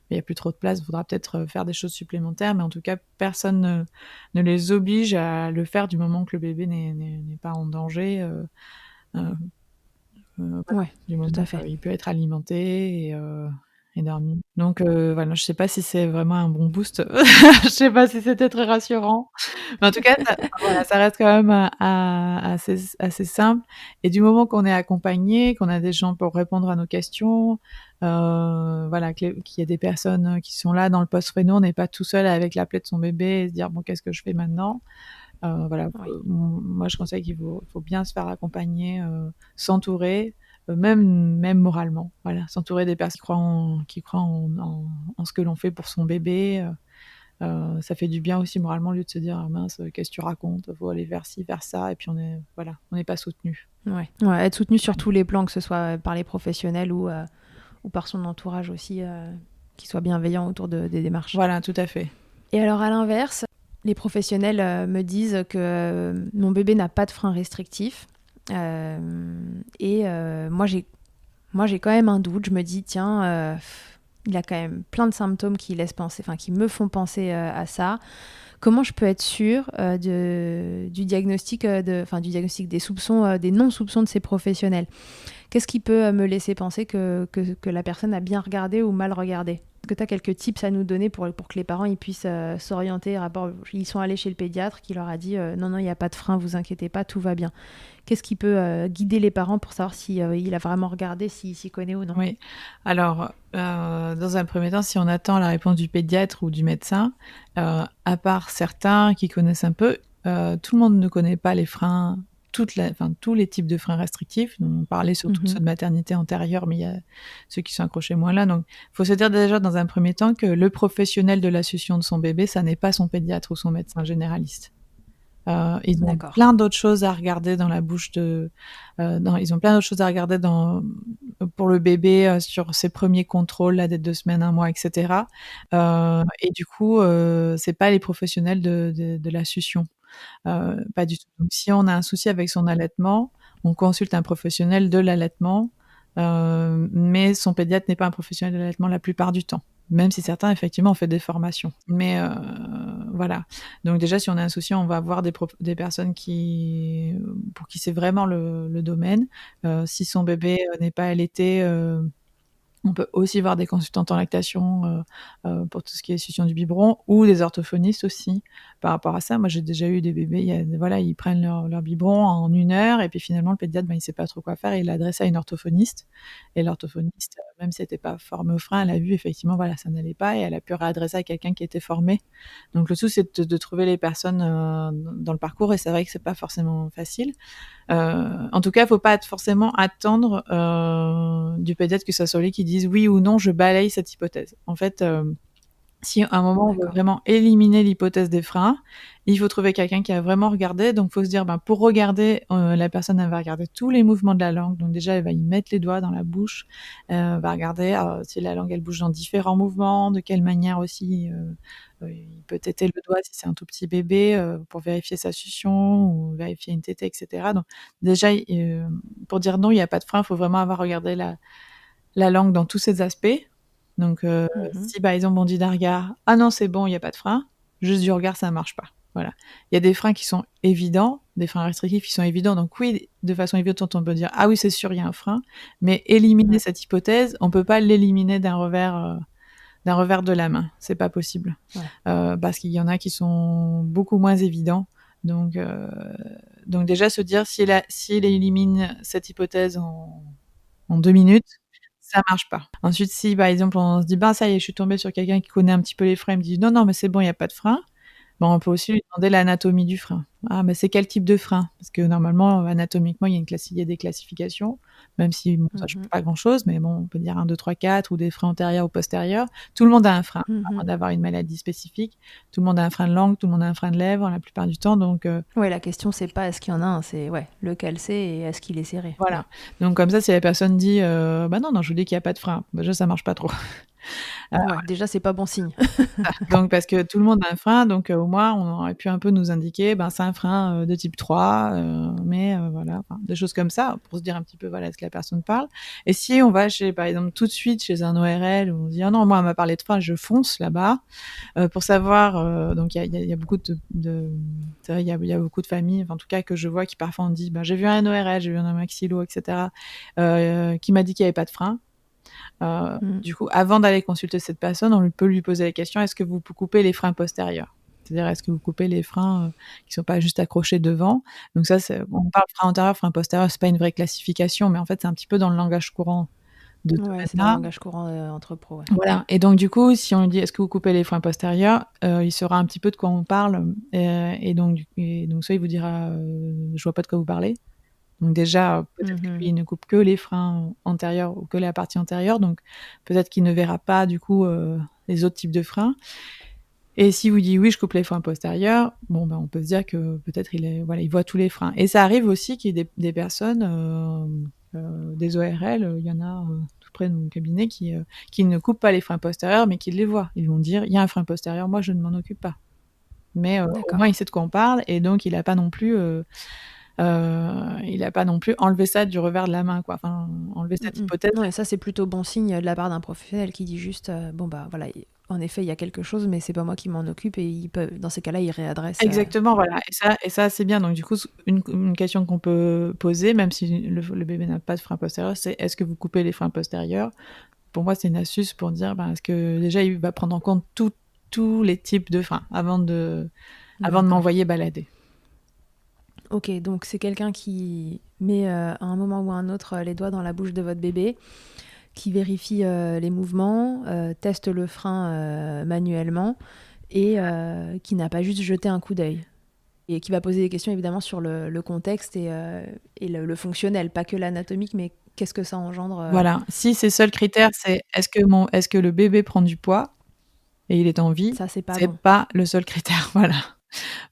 il y a plus trop de place, il faudra peut-être, faire des choses supplémentaires. Mais en tout cas, personne ne les oblige à le faire du moment que le bébé n'est pas en danger, heu voilà, Ouais, du tout à moment fait. qu'il peut être alimenté et dormi. Donc voilà, je sais pas si c'est vraiment un bon boost. Je sais pas si c'était très rassurant. Mais en tout cas, voilà, ça reste quand même, assez simple et du moment qu'on est accompagné, qu'on a des gens pour répondre à nos questions, voilà, qu'il y a des personnes, qui sont là dans le post-réno, on n'est pas tout seul avec la plaie de son bébé et se dire: «Bon, qu'est-ce que je fais maintenant?» Voilà, Oui. moi je conseille qu'il faut bien se faire accompagner, s'entourer, même moralement. Voilà, s'entourer des personnes qui croient en ce que l'on fait pour son bébé, ça fait du bien aussi moralement au lieu de se dire: «Ah mince, qu'est-ce que tu racontes? Faut aller vers ci, vers ça» et puis on n'est pas soutenu. Ouais. Ouais, être soutenu sur tous les plans, que ce soit par les professionnels ou par son entourage aussi, qui soit bienveillant autour des démarches. Voilà, tout à fait. Et alors à l'inverse, les professionnels me disent que mon bébé n'a pas de frein restrictif. Moi j'ai quand même un doute. Je me dis, tiens, il a quand même plein de symptômes qui laissent penser, enfin qui me font penser à ça. Comment je peux être sûre du diagnostic, du diagnostic des soupçons, des non-soupçons de ces professionnels? Qu'est-ce qui peut me laisser penser que la personne a bien regardé ou mal regardé? Est-ce que tu as quelques tips à nous donner pour que les parents ils puissent s'orienter ils sont allés chez le pédiatre qui leur a dit non, non, il n'y a pas de frein, vous inquiétez pas, tout va bien. Qu'est-ce qui peut guider les parents pour savoir si il a vraiment regardé, s'il s'y connaît ou non? Oui. Alors, dans un premier temps, si on attend la réponse du pédiatre ou du médecin, à part certains qui connaissent un peu, tout le monde ne connaît pas les freins, tous les types de freins restrictifs. On parlait surtout de Mhm. ceux de maternité antérieure, mais il y a ceux qui sont accrochés moins là. Donc, il faut se dire déjà dans un premier temps que le professionnel de la succion de son bébé, ça n'est pas son pédiatre ou son médecin généraliste. Ils ont D'accord. plein d'autres choses à regarder dans la bouche ils ont plein d'autres choses à regarder pour le bébé, sur ses premiers contrôles, là, des 2 semaines, 1 mois, et cetera. Et du coup, c'est pas les professionnels de la succion, pas du tout. Donc si on a un souci avec son allaitement, on consulte un professionnel de l'allaitement, mais son pédiatre n'est pas un professionnel de l'allaitement la plupart du temps. Même si certains, effectivement, ont fait des formations. Mais voilà. Donc déjà, si on a un souci, on va voir des personnes pour qui c'est vraiment le domaine. Si son bébé n'est pas allaité, on peut aussi voir des consultantes en lactation pour tout ce qui est succion du biberon ou des orthophonistes aussi par rapport à ça. Moi, j'ai déjà eu des bébés, voilà, ils prennent leur biberon en 1 heure et puis finalement, le pédiatre, ben, il sait pas trop quoi faire et il l'a adressé à une orthophoniste. Et l'orthophoniste, même si elle n'était pas formée au frein, elle a vu effectivement, voilà, ça n'allait pas et elle a pu réadresser à quelqu'un qui était formé. Donc le tout, c'est de trouver les personnes dans le parcours et c'est vrai que c'est pas forcément facile. En tout cas, faut pas forcément attendre du pédiatre que ça soit lui qui dise oui ou non, je balaye cette hypothèse. En fait, si à un moment on veut vraiment éliminer l'hypothèse des freins, il faut trouver quelqu'un qui a vraiment regardé. Donc, faut se dire, ben, pour regarder, la personne, elle va regarder tous les mouvements de la langue. Donc déjà, elle va y mettre les doigts dans la bouche, va regarder si la langue, elle bouge dans différents mouvements, de quelle manière aussi. Il peut téter le doigt si c'est un tout petit bébé pour vérifier sa succion ou vérifier une tétée, etc. Donc déjà, pour dire non, il n'y a pas de frein, il faut vraiment avoir regardé la langue dans tous ses aspects. Donc, si par exemple on dit d'un regard, ah non, c'est bon, il n'y a pas de frein, juste du regard, ça ne marche pas. Voilà. Il y a des freins qui sont évidents, des freins restrictifs qui sont évidents. Donc, oui, de façon évidente, on peut dire, ah oui, c'est sûr, il y a un frein. Mais éliminer cette hypothèse, on ne peut pas l'éliminer d'un revers de la main. C'est pas possible. Parce qu'il y en a qui sont beaucoup moins évidents. Donc déjà, se dire, s'il élimine cette hypothèse en 2 minutes, ça marche pas. Ensuite, si par exemple on se dit ben ça y est, je suis tombée sur quelqu'un qui connaît un petit peu les freins, il me dit non non mais c'est bon, il y a pas de frein. Ben, on peut aussi lui demander l'anatomie du frein. Ah mais c'est quel type de frein? Parce que normalement anatomiquement il y a des classifications, même si bon, ça change pas grand chose, mais bon on peut dire 1, 2, 3, 4 ou des freins antérieurs ou postérieurs. Tout le monde a un frein, à moins d'avoir une maladie spécifique. Tout le monde a un frein de langue, tout le monde a un frein de lèvres la plupart du temps. Donc ouais, la question c'est pas est-ce qu'il y en a un, c'est lequel c'est et est-ce qu'il est serré. Voilà. Donc comme ça, si la personne dit bah non, je vous dis qu'il n'y a pas de frein, déjà ça marche pas trop. Déjà c'est pas bon signe. Donc parce que tout le monde a un frein, donc au moins on aurait pu un peu nous indiquer, ben c'est un frein de type 3, mais voilà, des choses comme ça pour se dire un petit peu voilà ce que la personne parle. Et si on va par exemple tout de suite chez un ORL où on dit ah non moi on m'a parlé de frein, je fonce là-bas pour savoir. Donc il y a beaucoup c'est vrai, il y a beaucoup de familles, en tout cas que je vois qui parfois on dit ben j'ai vu un ORL, j'ai vu un maxillo, etc. Qui m'a dit qu'il n'y avait pas de frein. Du coup, avant d'aller consulter cette personne, on peut lui poser la question, est-ce que vous coupez les freins postérieurs? C'est-à-dire, est-ce que vous coupez les freins qui sont pas juste accrochés devant? Donc ça, on parle frein antérieur, frein postérieur, c'est pas une vraie classification, mais en fait, c'est un petit peu dans le langage courant de ce Ouais, c'est dans le domaine-là. langage courant entre pros. Ouais. Voilà. Et donc, du coup, si on lui dit, est-ce que vous coupez les freins postérieurs? Il saura un petit peu de quoi on parle. Et donc, soit il vous dira, je vois pas de quoi vous parlez. Donc déjà, peut-être que lui, il ne coupe que les freins antérieurs ou que la partie antérieure, donc peut-être qu'il ne verra pas du coup les autres types de freins. Et si vous dites oui, je coupe les freins postérieurs, bon ben on peut se dire que peut-être il voit tous les freins. Et ça arrive aussi qu'il y ait des personnes, des ORL, il y en a tout près de mon cabinet qui ne coupent pas les freins postérieurs, mais qui les voient. Ils vont dire il y a un frein postérieur, moi je ne m'en occupe pas. Mais au moins il sait de quoi on parle et donc il n'a pas non plus enlevé ça du revers de la main, quoi. Enfin, enlevé cette hypothèse. Ouais, ça c'est plutôt bon signe de la part d'un professionnel qui dit juste bon bah voilà, en effet il y a quelque chose, mais c'est pas moi qui m'en occupe et dans ces cas-là il réadresse. Exactement, voilà. Et ça c'est bien. Donc du coup, une question qu'on peut poser, même si le bébé n'a pas de frein postérieur, c'est est-ce que vous coupez les freins postérieurs? Pour moi, c'est une astuce pour dire, est-ce que déjà il va prendre en compte tous les types de freins avant de m'envoyer balader. Ok, donc c'est quelqu'un qui met à un moment ou à un autre les doigts dans la bouche de votre bébé, qui vérifie les mouvements, teste le frein manuellement et qui n'a pas juste jeté un coup d'œil. Et qui va poser des questions évidemment sur le contexte et le fonctionnel, pas que l'anatomique, mais qu'est-ce que ça engendre. Voilà, si ces seuls critères, c'est est-ce que le bébé prend du poids et il est en vie, Ça, c'est pas c'est bon. pas le seul critère, voilà.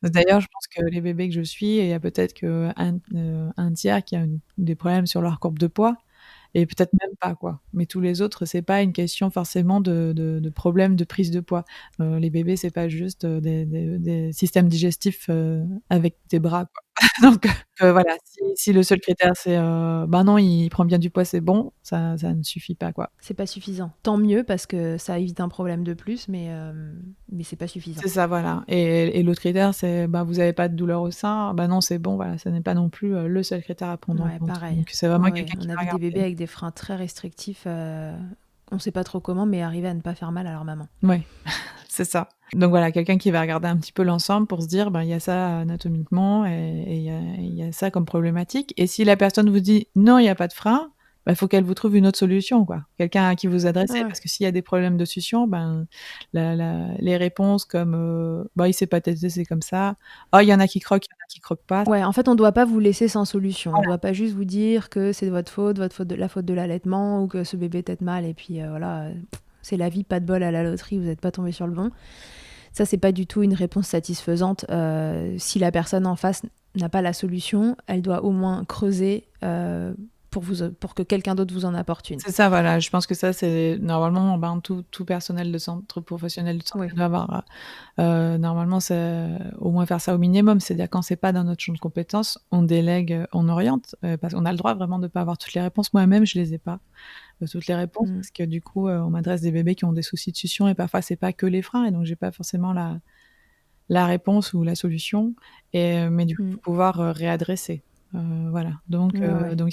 D'ailleurs, je pense que les bébés que je suis, il y a peut-être un tiers qui a des problèmes sur leur courbe de poids et peut-être même pas, quoi. Mais tous les autres, c'est pas une question forcément de problème de prise de poids. Les bébés, c'est pas juste des systèmes digestifs avec des bras, quoi. Donc voilà, si le seul critère c'est, bah, non, il prend bien du poids, c'est bon, ça ne suffit pas, quoi. C'est pas suffisant. Tant mieux parce que ça évite un problème de plus, mais c'est pas suffisant. C'est ça, voilà et l'autre critère, c'est, bah, vous avez pas de douleur au sein, bah, non, c'est bon, voilà, ça n'est pas non plus, le seul critère à prendre en Ouais, compte. pareil. Donc c'est Ouais, vraiment ouais. quelqu'un qui On a va vu des bébés regarder. avec des freins très restrictifs, on sait pas trop comment, mais arriver à ne pas faire mal à leur maman. Ouais, c'est ça. Donc voilà, quelqu'un qui va regarder un petit peu l'ensemble pour se dire: «Ben, il y a ça anatomiquement et il y a ça comme problématique» et si la personne vous dit: «Non, il y a pas de frein», bah, il faut qu'elle vous trouve une autre solution, quoi. Quelqu'un à qui vous adresser Ouais. parce que s'il y a des problèmes de succion, ben, les réponses comme, «Bah, il s'est pas tété, c'est comme ça», «Oh, il y en a qui croquent, il y en a qui croquent pas». Ouais, en fait, on doit pas vous laisser sans solution. On Voilà, doit pas juste vous dire que c'est de votre faute de la faute de l'allaitement ou que ce bébé tète mal et puis voilà, c'est la vie, pas de bol à la loterie, vous n'êtes pas tombé sur le bon. Ça, c'est pas du tout une réponse satisfaisante. Si la personne en face n'a pas la solution, elle doit au moins creuser pour que quelqu'un d'autre vous en apporte une. c'est ça, voilà, je pense que ça, c'est normalement, ben, tout personnel de centre professionnel de santé Oui. doit avoir, normalement, c'est au moins faire ça au minimum. C'est-à-dire quand c'est pas dans notre champ de compétences, on délègue, on oriente, parce qu'on a le droit vraiment de pas avoir toutes les réponses. Moi-même, je les ai pas, toutes les réponses Mm. parce que du coup, on m'adresse des bébés qui ont des soucis de succion et parfois c'est pas que les freins et donc j'ai pas forcément la réponse ou la solution mais du coup, Mm. faut pouvoir, réadresser. Voilà, donc Ouais, ouais.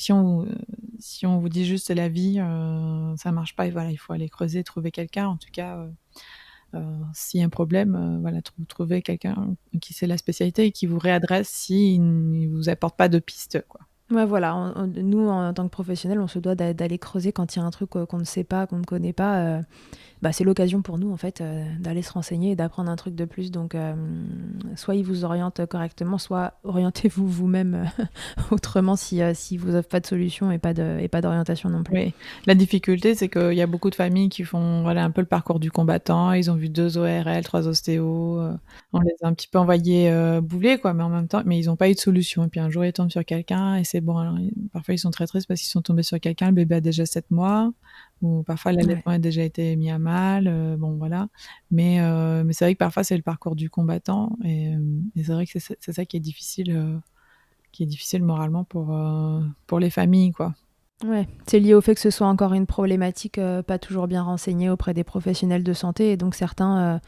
si on vous dit juste: «C'est la vie», ça marche pas et voilà, il faut aller creuser, trouver quelqu'un en tout cas, s'il y a un problème, voilà, trouver quelqu'un qui sait la spécialité et qui vous réadresse s'il ne vous apporte pas de piste, quoi. Ouais, voilà, nous, en tant que professionnels, on se doit d'aller creuser quand il y a un truc qu'on ne sait pas, qu'on ne connaît pas. Bah, c'est l'occasion pour nous, en fait, d'aller se renseigner et d'apprendre un truc de plus. Donc, soit ils vous orientent correctement, soit orientez-vous vous-même autrement si vous n'avez pas de solution et pas d'orientation non plus. Oui, la difficulté, c'est qu'il y a beaucoup de familles qui font, voilà, un peu le parcours du combattant. Ils ont vu 2 ORL, 3 ostéos, on les a un petit peu envoyés, bouler, quoi, mais en même temps ils ont pas eu de solution et puis un jour, ils tombent sur quelqu'un et c'est bon. Alors i parfois, ils sont très tristes parce qu'ils sont tombés sur quelqu'un, le bébé a déjà 7 mois ou parfois Ouais. l'allaitement a déjà été mis à mal, bon, voilà. Mais c'est vrai que parfois, c'est le parcours du combattant et c'est vrai que c'est ça qui est difficile moralement pour les familles, quoi. Ouais, c'est lié au fait que ce soit encore une problématique pas toujours bien renseignée auprès des professionnels de santé et donc certains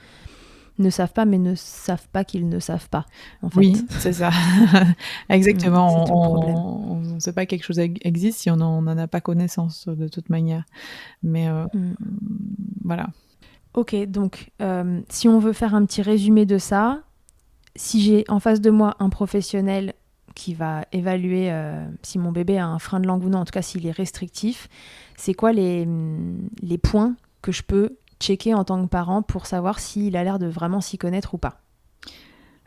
ne savent pas mais ne savent pas qu'ils ne savent pas en fait. Oui, c'est ça. C'est Exactement, tout le problème. on sait pas que quelque chose existe si on en a pas connaissance, de toute manière. Mais, Mm. voilà. Ok, donc si on veut faire un petit résumé de ça, si j'ai en face de moi un professionnel qui va évaluer si mon bébé a un frein de langue ou non, en tout cas s'il est restrictif, c'est quoi les points que je peux checker en tant que parent pour savoir s'il a l'air de vraiment s'y connaître ou pas?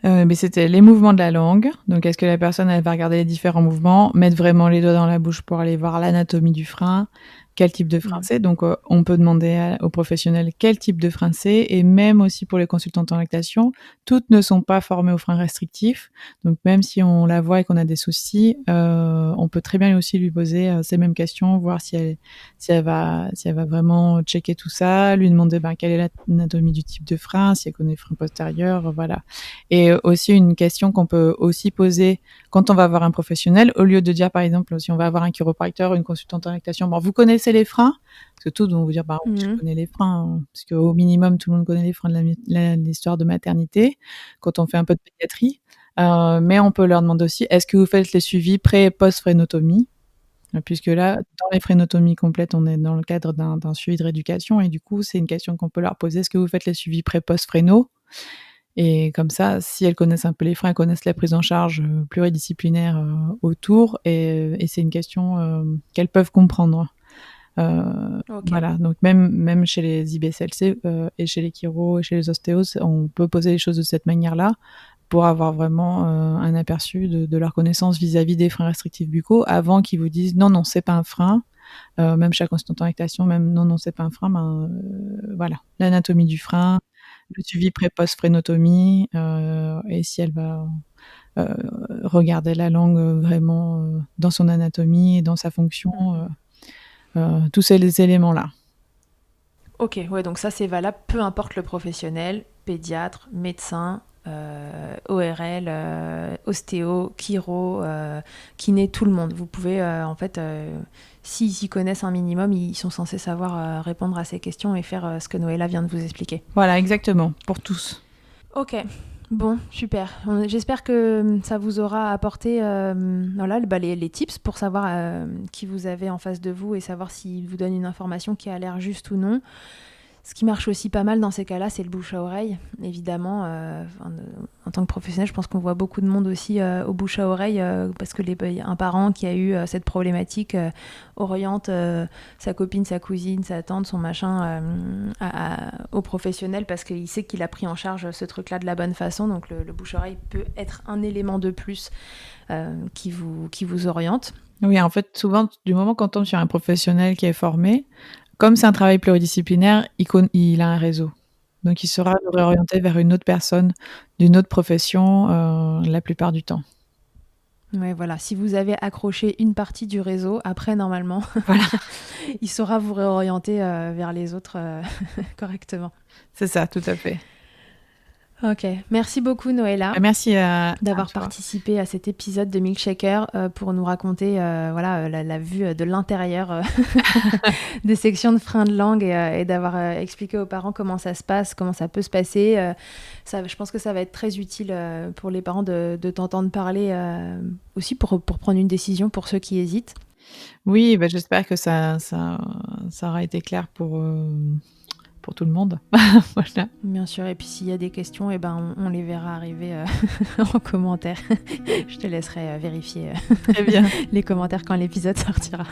Mais c'était les mouvements de la langue. Donc est-ce que la personne, elle va regarder les différents mouvements, mettre vraiment les doigts dans la bouche pour aller voir l'anatomie du frein, quel type de frein Mm. c'est. Donc, on peut demander aux professionnels quel type de frein c'est et même aussi pour les consultantes en lactation, toutes ne sont pas formées aux freins restrictifs. Donc même si on la voit et qu'on a des soucis, on peut très bien aussi lui poser, ces mêmes questions, voir si elle va vraiment checker tout ça, lui demander, ben, quelle est l'anatomie du type de frein, si elle connaît le frein postérieur, voilà. Et aussi une question qu'on peut aussi poser quand on va voir un professionnel, au lieu de dire par exemple si on va avoir un chiropracteur ou une consultante en lactation, bon vous connaissez les freins? Parce que tous vont vous dire bah oui je Mhm. connais les freins, parce qu'au minimum tout le monde connaît les freins de l'histoire de maternité, quand on fait un peu de pédiatrie. Mais on peut leur demander aussi, est-ce que vous faites les suivis pré et post frénotomie? Puisque là, dans les frénotomies complètes, on est dans le cadre d'un suivi de rééducation et du coup, c'est une question qu'on peut leur poser. Est-ce que vous faites les suivis pré-post fréno? Et comme ça, si elles connaissent un peu les freins, elles connaissent la prise en charge, pluridisciplinaire, autour et c'est une question, qu'elles peuvent comprendre. Ok. Voilà, donc même chez les IBCLC, et chez les chiros et chez les ostéos, on peut poser les choses de cette manière-là pour avoir vraiment, un aperçu de leur connaissance vis-à-vis des freins restrictifs buccaux avant qu'ils vous disent: «Non, non, c'est pas un frein». Même chez la consultante en lactation, même: «Non, non, c'est pas un frein», ben, voilà, l'anatomie du frein, le suivi pré-post frénotomie, et si elle va, heu, regarder la langue, vraiment, dans son anatomie et dans sa fonction, tous ces éléments-là. Ok, ouais, donc ça c'est valable, peu importe le professionnel, pédiatre, médecin, ORL, ostéo, chiro, kiné, tout le monde. Vous pouvez, s'ils s'y connaissent un minimum, ils sont censés savoir répondre à ces questions et faire ce que Noëlla vient de vous expliquer. Voilà, exactement, pour tous. Ok, bon, super. J'espère que ça vous aura apporté les tips pour savoir qui vous avez en face de vous et savoir s'il vous donne une information qui a l'air juste ou non. Ce qui marche aussi pas mal dans ces cas-là, c'est le bouche à oreille. Évidemment, en tant que professionnel, je pense qu'on voit beaucoup de monde aussi au bouche à oreille parce que un parent qui a eu cette problématique oriente sa copine, sa cousine, sa tante, son machin au professionnel parce qu'il sait qu'il a pris en charge ce truc-là de la bonne façon. Donc le bouche à oreille peut être un élément de plus qui vous oriente. Oui, en fait, souvent, du moment qu'on tombe sur un professionnel qui est formé, comme c'est un travail pluridisciplinaire, il a un réseau. Donc il saura nous réorienter vers une autre personne d'une autre profession, la plupart du temps. Ouais, voilà. Si vous avez accroché une partie du réseau, après, normalement, Voilà. il saura vous réorienter vers les autres correctement. C'est ça, tout à fait. Ok. Merci beaucoup, Noëlla. Merci d'avoir participé à cet épisode de Milkshaker pour nous raconter la vue de l'intérieur des sections de frein de langue et d'avoir expliqué aux parents comment ça se passe, comment ça peut se passer. Je pense que ça va être très utile pour les parents de t'entendre parler aussi pour prendre une décision pour ceux qui hésitent. Oui, j'espère que ça aura été clair pour tout le monde. Voilà. Bien sûr, et puis s'il y a des questions, on les verra arriver en commentaire. Je te laisserai vérifier Très bien. les commentaires quand l'épisode sortira.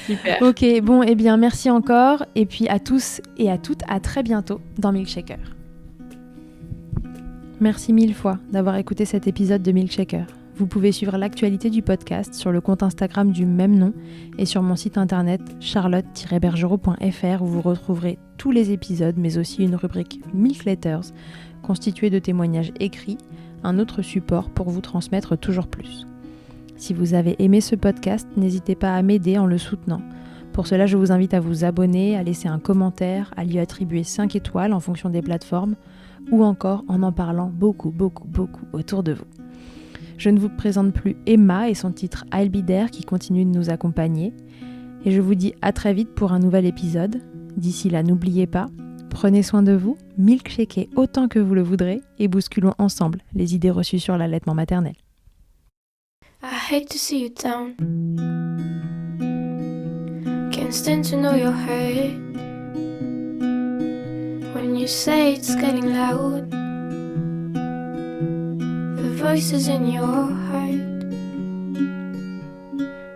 Super. Ok, bon, merci encore, et puis à tous et à toutes, à très bientôt dans Milkshaker. Merci 1000 fois d'avoir écouté cet épisode de Milkshaker. Vous pouvez suivre l'actualité du podcast sur le compte Instagram du même nom et sur mon site internet charlotte-bergerot.fr où vous retrouverez tous les épisodes mais aussi une rubrique Milk Letters constituée de témoignages écrits, un autre support pour vous transmettre toujours plus. Si vous avez aimé ce podcast, n'hésitez pas à m'aider en le soutenant. Pour cela, je vous invite à vous abonner, à laisser un commentaire, à lui attribuer 5 étoiles en fonction des plateformes ou encore en parlant beaucoup autour de vous. Je ne vous présente plus Emma et son titre I'll Be There qui continue de nous accompagner. Et je vous dis à très vite pour un nouvel épisode. D'ici là, n'oubliez pas, prenez soin de vous, milkshakez autant que vous le voudrez et bousculons ensemble les idées reçues sur l'allaitement maternel. I hate to see you down. Can't stand to know you're hurt. When you say it's getting loud, the voices in your heart.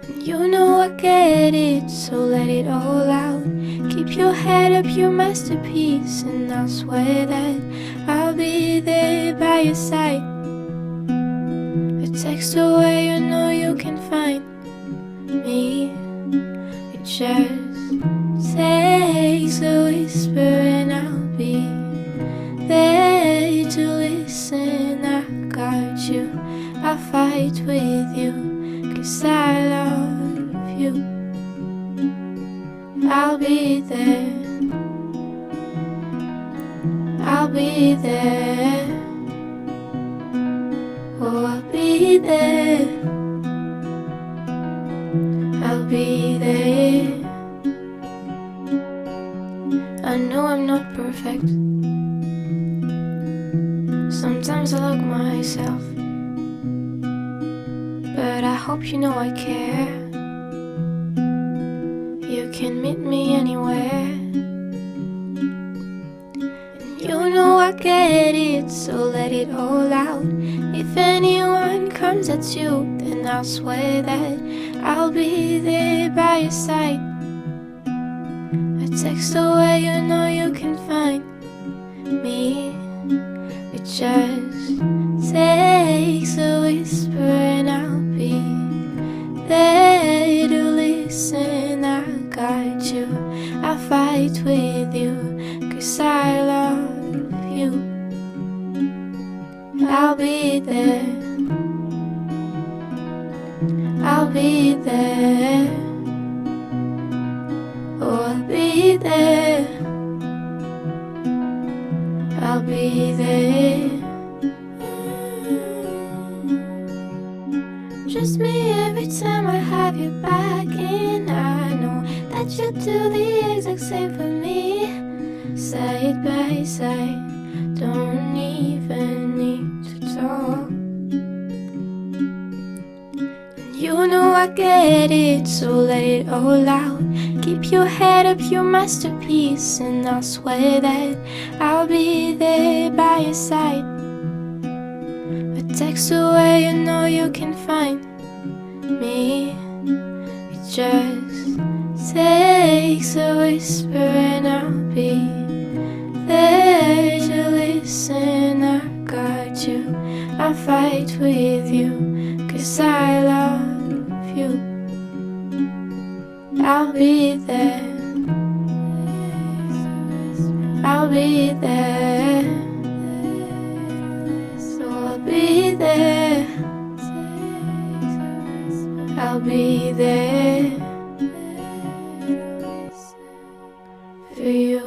And you know I get it, so let it all out. Keep your head up, your masterpiece, and I'll swear that I'll be there by your side. A text away, you know you can find me. It just takes a whisper and I'll be there to listen. I got you, I'll fight with you, 'cause I love you. I'll be there, I'll be there. Oh, I'll be there, I'll be there. I know I'm not perfect. Sometimes I look myself, but I hope you know I care. You can meet me anywhere. You know I get it, so let it all out. If anyone comes at you, then I'll swear that I'll be there by your side. A text away, you know you can find me. It just takes a whisper and I'll be there to listen. I got you, I'll fight with you, 'cause I love you. I'll be there, I'll be there. Oh, I'll be there, I'll be there. should do the exact same for me. Side by side, don't even need to talk. You know I get it, so let it all out. Keep your head up, your masterpiece, and I'll swear that I'll be there by your side. A text away, you know you can find me. It just takes a whisper and I'll be there to listen. I got you, I'll fight with you, 'cause I love you. I'll be there, I'll be there, so I'll be there, I'll be there for you.